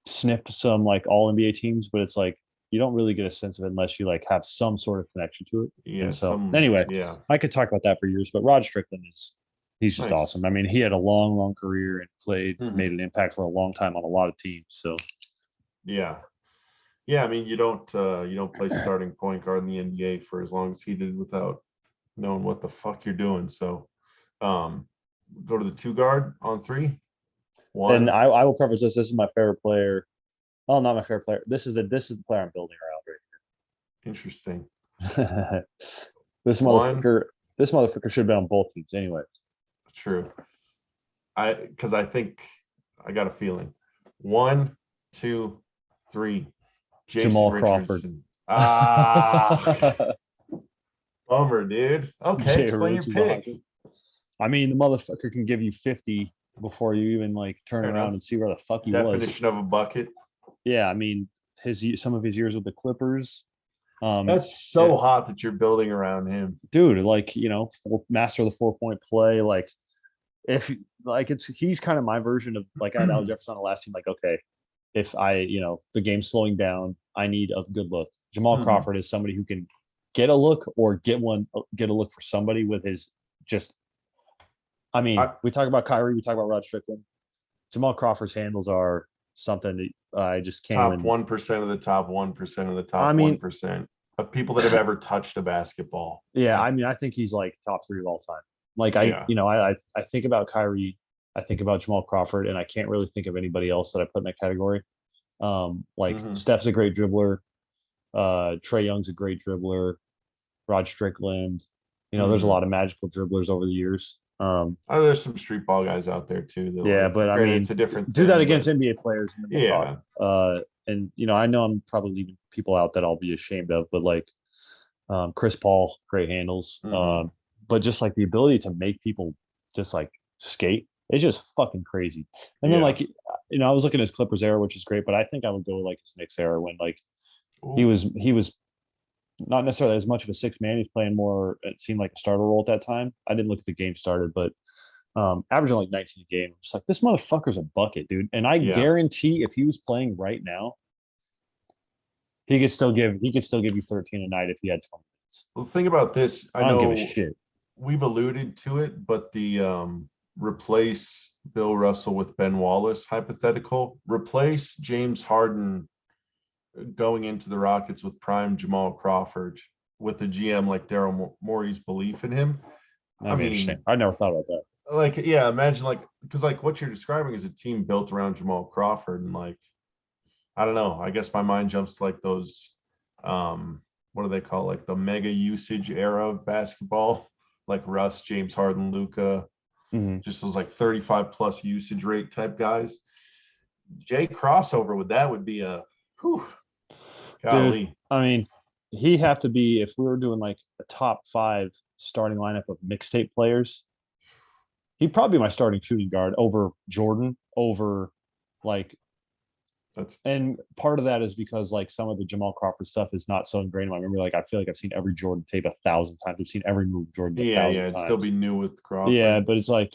sniffed some like all NBA teams, but it's like you don't really get a sense of it unless you like have some sort of connection to it. Yeah. And so anyway, I could talk about that for years, but Rod Strickland he's just awesome. I mean, he had a long career and made an impact for a long time on a lot of teams. So yeah. I mean, you don't play starting point guard in the NBA for as long as he did without knowing what the fuck you're doing. So go to the 2 guard on 3. 1. And I will preface this. This is my favorite player. Oh, not my favorite player. This is the player I'm building around right here. Interesting. This motherfucker should have been on both teams anyway. True. Because I think I got a feeling. 1, 2, 3. Jamal Crawford. Bummer, dude. Okay, explain your pick. I mean, the motherfucker can give you 50 before you even like turn around and see where the fuck he was. Definition of a bucket. Yeah, I mean, some of his years with the Clippers. That's so hot that you're building around him, dude. Like, master of the 4-point play. Like, he's kind of my version of like I had Al Jefferson on the last team. Like, okay, if the game's slowing down, I need a good look. Jamal Crawford is somebody who can get a look or get a look for somebody with his just. I mean, we talk about Kyrie, we talk about Rod Strickland. Jamal Crawford's handles are something that I just can't. Top 1% of the top 1% of the top 1% of people that have ever touched a basketball. Yeah, I mean, I think he's like top 3 of all time. Like I think about Kyrie, I think about Jamal Crawford, and I can't really think of anybody else that I put in that category. Steph's a great dribbler. Trae Young's a great dribbler. Rod Strickland. There's a lot of magical dribblers over the years. There's some street ball guys out there too. That Yeah, like, but I granted, mean, it's a different do thing, that against but NBA players, and then we'll yeah, talk. And I know I'm probably leaving people out that I'll be ashamed of, but like Chris Paul, great handles. mhm. But just like the ability to make people just like skate, it's just fucking crazy. And then Yeah. like I was looking at his Clippers era, which is great, but I think I would go like his Knicks era when like he Ooh, was not necessarily as much of a six man. He's playing more. It seemed like a starter role at that time. I didn't look at the game started, but averaging like 19 a game. Just like this motherfucker's a bucket, dude. And I yeah. guarantee if he was playing right now, he could still give you 13 a night if he had 20 minutes. Well, think about this. I I don't give a know shit. we've alluded to it, but the replace Bill Russell with Ben Wallace hypothetical, replace James Harden going into the Rockets with prime Jamal Crawford with a GM like Daryl Morey's belief in him. I That'd be interesting. mean, I never thought about that. like, yeah, imagine like, because like what you're describing is a team built around Jamal Crawford, and like, I don't know. I guess my mind jumps to like those, what do they call like the mega usage era of basketball, like Russ, James Harden, Luca, Mm-hmm. just those like 35 plus usage rate type guys. Jay crossover with that would be a, whew, Dude, golly. I mean, he'd have to be if we were doing like a top 5 starting lineup of mixtape players. He'd probably be my starting shooting guard over Jordan, over like That's and part of that is because like some of the Jamal Crawford stuff is not so ingrained in my memory. Like I feel like I've seen every Jordan tape 1,000 times. I've seen every move of Jordan a yeah, thousand it'd still times. be new with Yeah, Crawford. but it's like,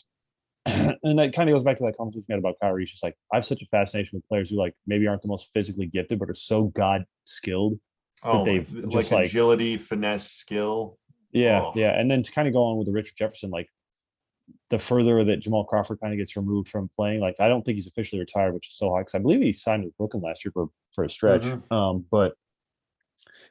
and that kind of goes back to that conversation we had about Kyrie. It's just like I have such a fascination with players who like maybe aren't the most physically gifted, but are so god skilled that Oh my, they've like just like, agility, finesse, skill. yeah, Oh, yeah. And then to kind of go on with the Richard Jefferson, like the further that Jamal Crawford kind of gets removed from playing, like I don't think he's officially retired, which is so high because I believe he signed with Brooklyn last year for a stretch. mhm. But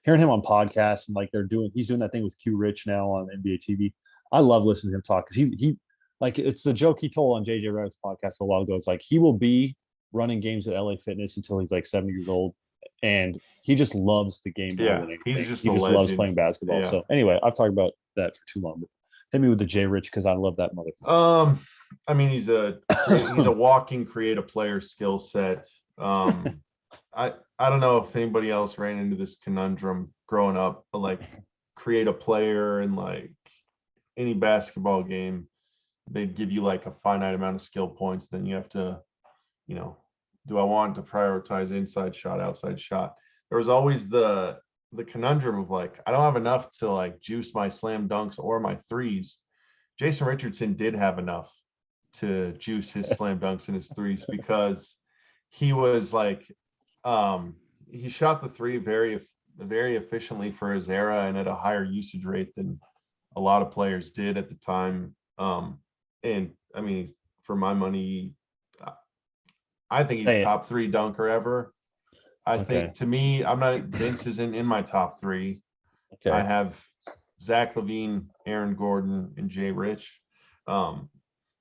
hearing him on podcasts and like he's doing that thing with Q Rich now on NBA TV. I love listening to him talk because he like it's the joke he told on JJ Redick's podcast a while ago. It's like he will be running games at LA Fitness until he's like 70 years old, and he just loves the game more Yeah, than he's anything. just He a just loves legend. playing basketball. Yeah. So anyway, I've talked about that for too long. But hit me with the J Rich because I love that motherfucker. Um, I mean, he's a walking creative player skill set. I don't know if anybody else ran into this conundrum growing up, but like create a player in like any basketball game, they'd give you like a finite amount of skill points. Then you have to, you know, do I want to prioritize inside shot, outside shot? There was always the conundrum of like, I don't have enough to like juice my slam dunks or my threes. Jason Richardson did have enough to juice his slam dunks and his threes because he was like, he shot the three very efficiently for his era and at a higher usage rate than a lot of players did at the time. And I mean, for my money, I think he's Hey, top 3 dunker ever. I okay, think to me, I'm not, Vince isn't in my top 3. I okay. have Zach LaVine, Aaron Gordon, and Jay Rich. Um,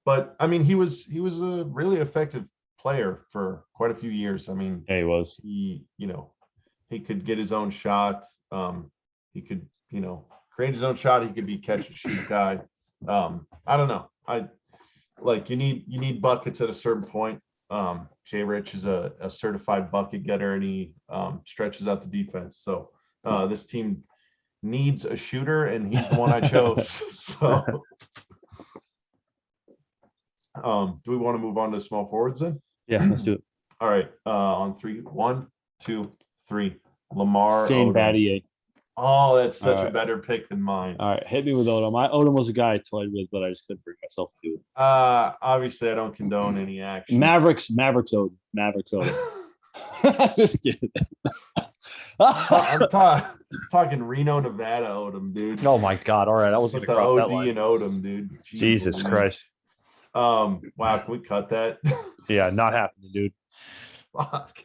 but I mean, he was a really effective player for quite a few years. I mean, Yeah, he was. he could get his own shot. He could, create his own shot. He could be catch and shoot guy. I don't know. I like you need buckets at a certain point. Jay Rich is a certified bucket getter, and he stretches out the defense. So this team needs a shooter, and he's the one I chose. So do we want to move on to small forwards then? Yeah, let's do it. All right. On three. 1, 2, 3. Lamar Shane Odom. Battier. Oh, that's All such a right. better pick than mine. All right, hit me with Odom. Odom was a guy I toyed with, but I just couldn't bring myself to do it. Obviously I don't condone any actions. Mavericks Odom. Mavericks Odom. Just kidding. I'm talking Reno, Nevada Odom, dude. Oh my God! All right, I was going With to the cross that OD line. and Odom, dude. Jeez Jesus Louise. Christ! Wow, can we cut that? Yeah, not happening, dude. Fuck.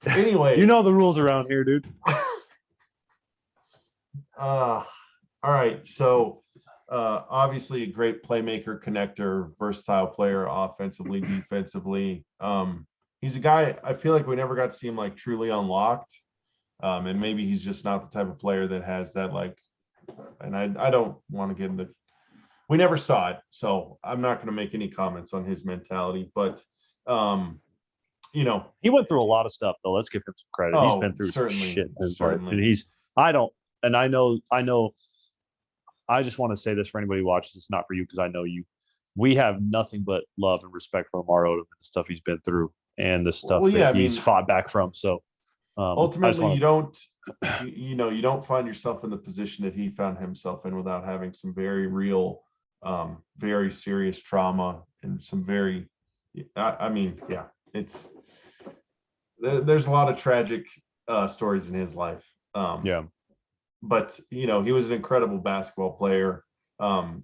Anyways, You know the rules around here, dude. all right. So obviously a great playmaker, connector, versatile player, offensively, defensively. He's a guy I feel like we never got to see him like truly unlocked. And maybe he's just not the type of player that has that like, and I don't want to get into we never saw it, so I'm not going to make any comments on his mentality. But you know, he went through a lot of stuff though. Let's give him some credit. He's been through some certainly, shit in his life, certainly. and I don't, and I know. I just want to say this for anybody who watches. It's not for you because I know you. We have nothing but love and respect for Lamar Odom and the stuff he's been through and the stuff that he's fought back from. So ultimately, you don't, you know, you don't find yourself in the position that he found himself in without having some very real, very serious trauma and some very, I mean, yeah, there's a lot of tragic stories in his life. yeah. But you know, he was an incredible basketball player.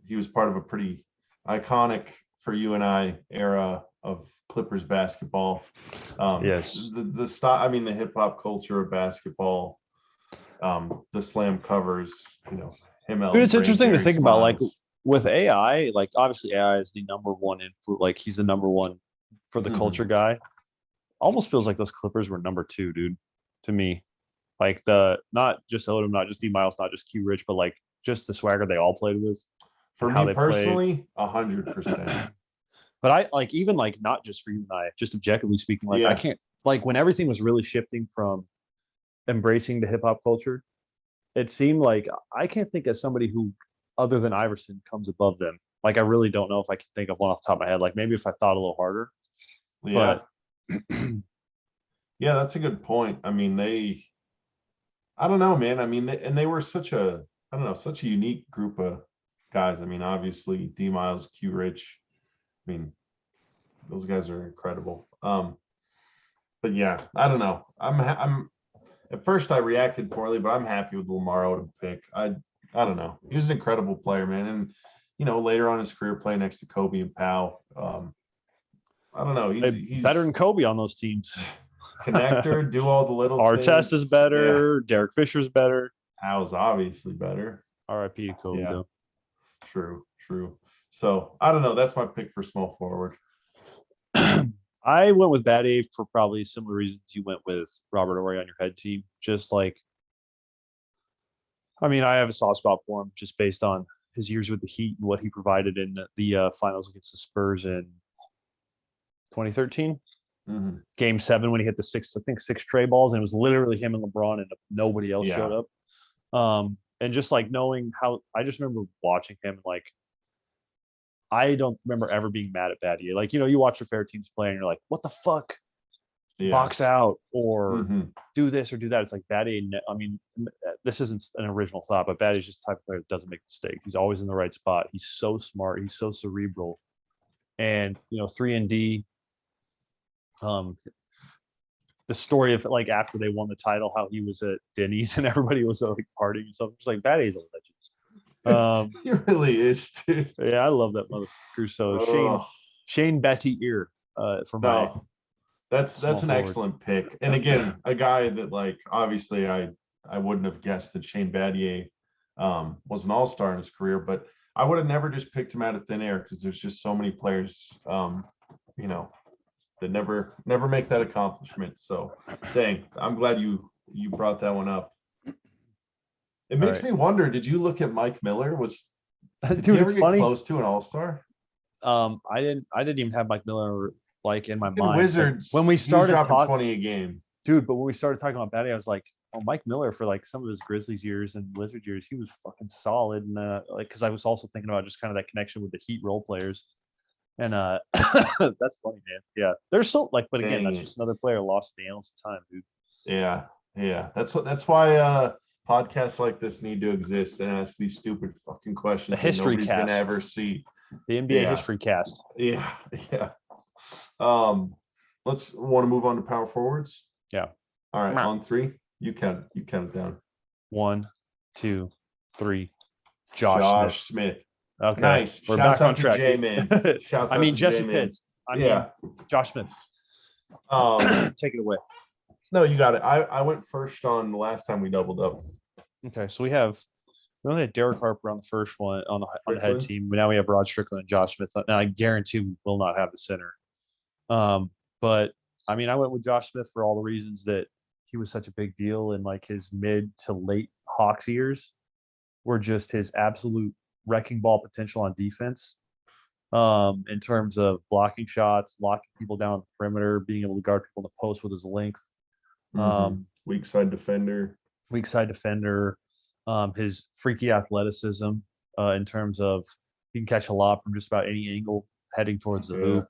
He was part of a pretty iconic for you and I era of Clippers basketball. Yes. The style, I mean, the hip hop culture of basketball, the slam covers, you know, him. Dude, it's interesting to think about, like Smiles. with AI, like obviously AI is the number one influence, like he's the number one for the culture guy. Almost feels like those Clippers were number two, dude, to me. Like not just Odom, not just D Miles, not just Q Rich, but like just the swagger they all played with. For how me they personally, 100%. But I like, even like, not just for you and I, just objectively speaking, like I can't, like when everything was really shifting from embracing the hip hop culture, it seemed like I can't think of somebody who, other than Iverson, comes above them. Like I really don't know if I can think of one off the top of my head. Like maybe if I thought a little harder. Yeah. But Yeah, that's a good point. I mean, I don't know, man. I mean, they were such a, I don't know, such a unique group of guys. I mean, obviously D Miles, Q Rich. I mean, those guys are incredible. But yeah, I don't know. I'm at first I reacted poorly, but I'm happy with the Lamar Odom pick. I don't know. He was an incredible player, man. And you know, later on in his career, playing next to Kobe and Powell. I don't know. He's better than Kobe on those teams. Connector, do all the little Artest things. is better. Yeah. Derek Fisher's better. Powell's obviously better. R.I.P. Kobe. Yeah. Though. True. So I don't know. That's my pick for small forward. I went with Batty for probably similar reasons you went with Robert Horry on your head team. Just like, I mean, I have a soft spot for him just based on his years with the Heat and what he provided in the finals against the Spurs in 2013. Game 7 when he hit the six tray balls, and it was literally him and LeBron, and nobody else showed up. And just like knowing how, I just remember watching him, and like I don't remember ever being mad at Batty. Like, you know, you watch your favorite teams play and you're like, what the fuck? Box out or do this or do that. It's like Batty, I mean, this isn't an original thought, but Batty's just the type of player that doesn't make mistakes. He's always in the right spot. He's so smart. He's so cerebral. And, you know, 3-and-D, the story of like after they won the title, how he was at Denny's and everybody was like partying and stuff. It's like Batty's a legend. He really is, dude. Yeah, I love that motherfucker. So Shane Battier for my. That's an excellent pick. And again, a guy that like obviously I wouldn't have guessed that Shane Battier was an all-star in his career, but I would have never just picked him out of thin air because there's just so many players you know, that never make that accomplishment. So dang, I'm glad you brought that one up. It makes me wonder, did you look at Mike Miller? Did he ever get close to an all-star? I didn't even have Mike Miller like in my mind. Wizards, when we started talking 20 a game. Dude, but when we started talking about Batty, I was like, oh, Mike Miller for like some of his Grizzlies years and Wizards years, he was fucking solid. And like, because I was also thinking about just kind of that connection with the Heat role players. And that's funny, man. Yeah, there's so like, but again, that's just another player lost the annals of time, dude. Yeah. That's why podcasts like this need to exist and ask these stupid fucking questions the history nobody's cast. Gonna ever see. The NBA history cast. Yeah. Let's want to move on to power forwards. Yeah. All right, on 3. You count it down. 1, 2, 3. Josh Smith. Okay. Nice. We're Shouts back out on to track. J-Man. I mean, Jesse Pitts. I mean, Josh Smith. Take it away. No, you got it. I went first on the last time we doubled up. Okay, so we only had Derek Harper on the first one on the head team, but now we have Raj Strickland and Josh Smith. And I guarantee we will not have the center. But I mean, I went with Josh Smith for all the reasons that he was such a big deal, and like his mid to late Hawks years were just his absolute wrecking ball potential on defense. In terms of blocking shots, locking people down on the perimeter, being able to guard people in the post with his length. Weak side defender. His freaky athleticism in terms of he can catch a lob from just about any angle heading towards the hoop.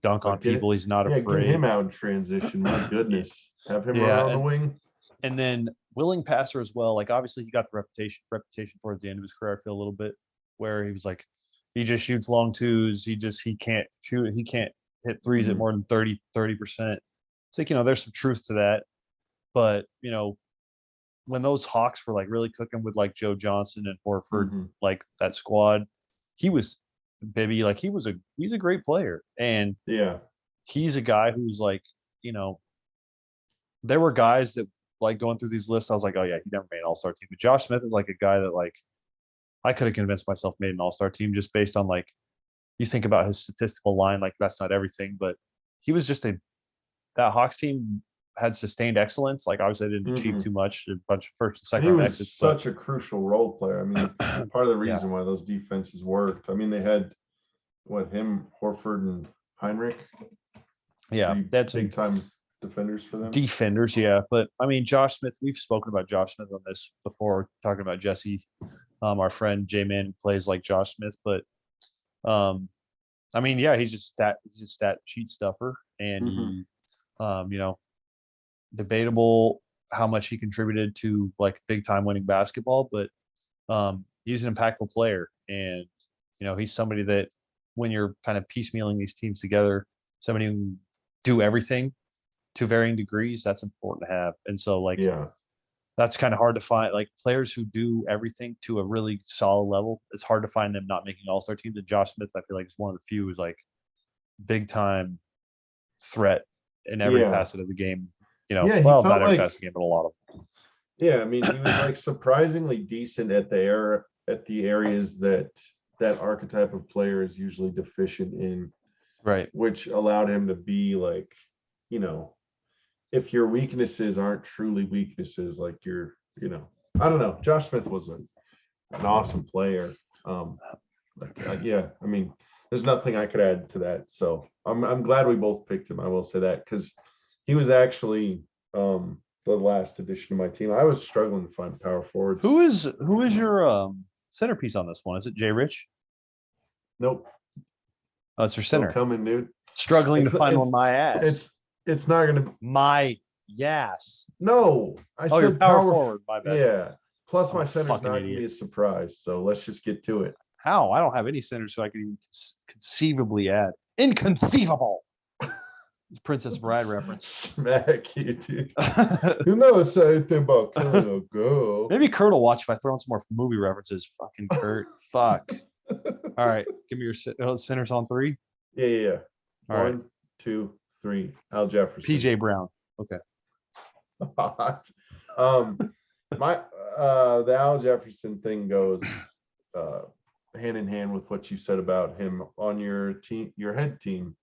Dunk on people. He's not afraid. Get him out in transition. My goodness. Have him run on the wing. And then willing passer as well. Like obviously he got the reputation towards the end of his career, I feel a little bit, where he was like, he just shoots long twos. He can't shoot. He can't hit threes at more than 30%. So, there's some truth to that. But, when those Hawks were like really cooking with like Joe Johnson and Horford, like that squad, he was he's a great player. And he's a guy who's like, there were guys that like going through these lists. I was like, oh yeah, he never made an all-star team. But Josh Smith is like a guy that like, I could have convinced myself made an all-star team just based on like, you think about his statistical line, like that's not everything, but he was just that Hawks team had sustained excellence. Like obviously they didn't achieve too much, a bunch of first and second round exits. He was such a crucial role player. I mean, part of the reason why those defenses worked. I mean, they had him, Horford, and Heinrich. Yeah, that's big time defenders for them. Defenders, yeah. But I mean, Josh Smith, we've spoken about Josh Smith on this before, talking about Jesse, our friend J-Man, who plays like Josh Smith. But I mean, yeah, he's a stat sheet stuffer, and he, debatable how much he contributed to like big time winning basketball, but he's an impactful player, and he's somebody that when you're kind of piecemealing these teams together, somebody who can do everything to varying degrees, that's important to have. And so like that's kind of hard to find, like players who do everything to a really solid level. It's hard to find them not making all-star teams. And Josh Smith, I feel like, is one of the few who's like big time threat in every facet of the game. Not every facet of the game, but a lot of them. Yeah, I mean, he was like surprisingly decent at the areas that archetype of player is usually deficient in. Right. Which allowed him to be like, if your weaknesses aren't truly weaknesses, like I don't know. Josh Smith was an awesome player. I mean, there's nothing I could add to that. So I'm glad we both picked him. I will say that, because he was actually the last addition to my team. I was struggling to find power forwards. Who is your centerpiece on this one? Is it Jay Rich? Nope. Oh, it's your center. Still coming, dude. Struggling to find one. My ass. It's not gonna. My yes. No, I said your power forward. My bad. Yeah. Plus, my center's not gonna be a surprise. So let's just get to it. How? I don't have any centers, so I can even conceivably add. Inconceivable. Princess Bride reference. Smack you, dude. You never say anything about killing a girl. Maybe Kurt will watch if I throw in some more movie references. Fucking Kurt. Fuck. All right, give me your centers on three. Yeah. All 1, 2, 3. Al Jefferson. PJ Brown. Okay. The Al Jefferson thing goes hand in hand with what you said about him on your team, your head team.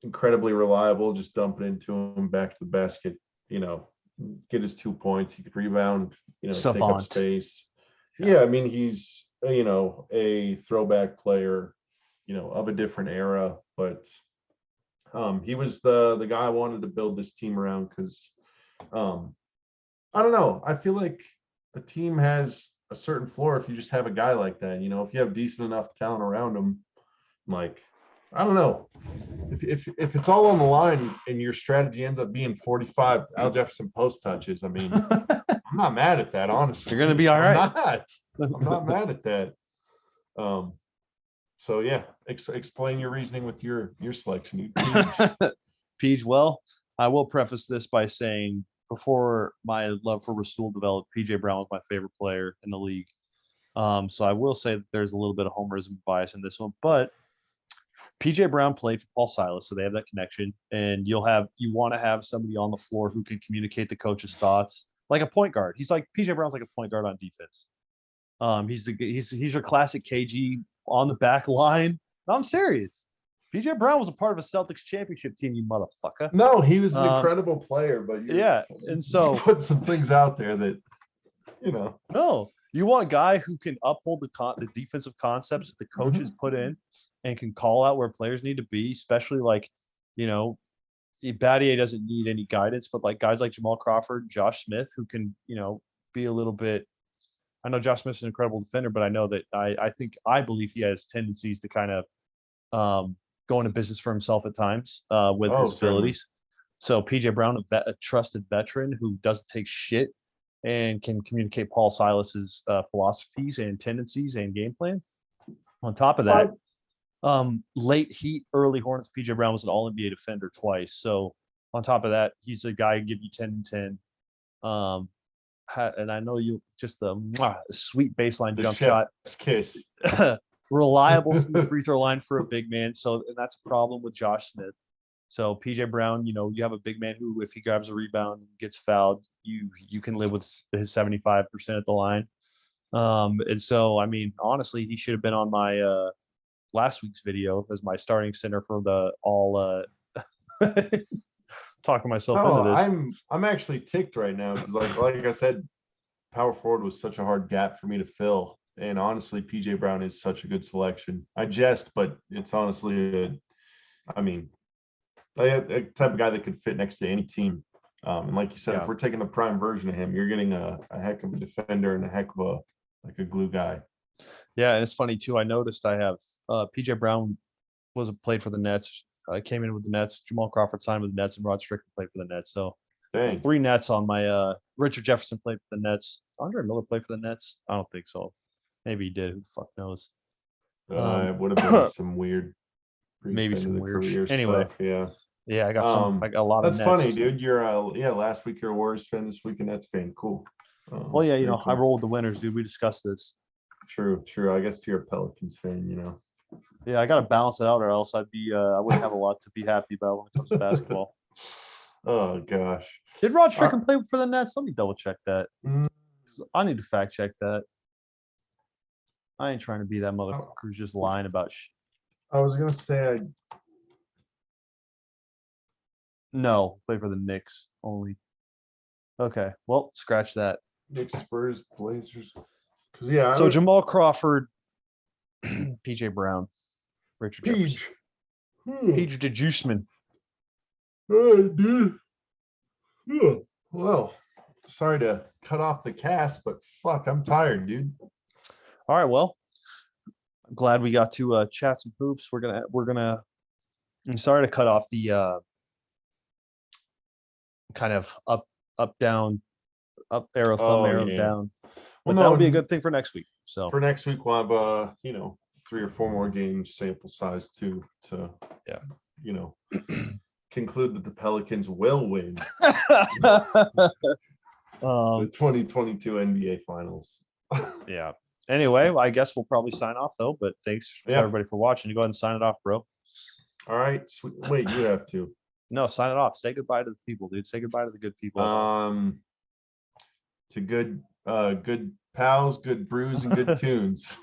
Incredibly reliable, just dump it into him, back to the basket, get his 2 points. He could rebound, take up space. Yeah, I mean, he's a throwback player, of a different era, but he was the guy I wanted to build this team around, because I don't know, I feel like a team has a certain floor if you just have a guy like that. If you have decent enough talent around him, like, I don't know, if it's all on the line and your strategy ends up being 45 Al Jefferson post touches, I mean, I'm not mad at that, honestly. You're gonna be all right. I'm not mad at that. So yeah, explain your reasoning with your selection. Peach, well, I will preface this by saying, before my love for Rasul developed, PJ Brown was my favorite player in the league. So I will say that there's a little bit of homerism bias in this one, but PJ Brown played for Paul Silas, so they have that connection. And you want to have somebody on the floor who can communicate the coach's thoughts, like a point guard. He's like, PJ Brown's like a point guard on defense. He's your classic KG on the back line. No, I'm serious. PJ Brown was a part of a Celtics championship team, you motherfucker. No, he was an incredible player, but and so put some things out there that, No, You want a guy who can uphold the defensive concepts that the coaches put in and can call out where players need to be, especially like, you know, Battier doesn't need any guidance, but like guys like Jamal Crawford, Josh Smith, who can, you know, be a little bit. I know Josh Smith's an incredible defender, but I know that I believe he has tendencies to kind of go into business for himself at times with Oh, his certainly. abilities. So PJ Brown, a trusted veteran who doesn't take shit and can communicate Paul Silas's philosophies and tendencies and game plan. On top of that, late Heat, early Hornets, PJ Brown was an All NBA defender twice. So on top of that, he's a guy who give you 10 and 10. And I know you just a sweet baseline The jump chef's shot, kiss. reliable from the free throw line for a big man. So and that's a problem with Josh Smith. So PJ Brown, you know, you have a big man who, if he grabs a rebound and gets fouled, you can live with his 75% at the line. And so, I mean, honestly, he should have been on my last week's video as my starting center for the all talking myself into this. I'm actually ticked right now because like I said, power forward was such a hard gap for me to fill. And honestly, PJ Brown is such a good selection. I jest, but it's honestly a type of guy that could fit next to any team. And like you said, if we're taking the prime version of him, you're getting a heck of a defender and a heck of a glue guy. Yeah, and it's funny too. I noticed I have PJ Brown played for the Nets. I came in with the Nets. Jamal Crawford signed with the Nets, and Raj Strickland played for the Nets. So Dang. 3 Nets on my. Richard Jefferson played for the Nets. Andre Miller played for the Nets. I don't think so. Maybe he did. Who the fuck knows? It would have been some weird, maybe some weird career anyway. stuff. Yeah. Yeah, I got I got a lot of That's Nets. funny, dude. You're last week you're a Warriors fan, this week a Nets fan. Cool. Well, yeah, you know, cool. I roll with the winners, dude. We discussed this. True. I guess you're a Pelicans fan, you know. Yeah, I gotta balance it out, or else I wouldn't have a lot to be happy about when it comes to basketball. Oh gosh. Did Rod Strickland play for the Nets? Let me double check that. I need to fact check that. I ain't trying to be that motherfucker who's just lying about shit. I was gonna say No, play for the Knicks only. Okay, well, scratch that. Knicks, Spurs, Blazers. Because yeah. So Jamal Crawford, PJ Brown, Richard Jefferson, Peach the Juiceman. Hey, dude. Yeah. Well, sorry to cut off the cast, but fuck, I'm tired, dude. All right, well, I'm glad we got to chat some hoops. I'm sorry to cut off the kind of up down, up arrow, thumb arrow down. But that'll be a good thing for next week. So for next week we'll have 3 or 4 more games sample size to conclude that the Pelicans will win the 2022 NBA Finals. Yeah. Anyway, I guess we'll probably sign off though. But thanks to everybody for watching. You go ahead and sign it off, bro. All right. Sweet. Wait, you have to. No, sign it off. Say goodbye to the people, dude. Say goodbye to the good people. To good pals, good brews, and good tunes.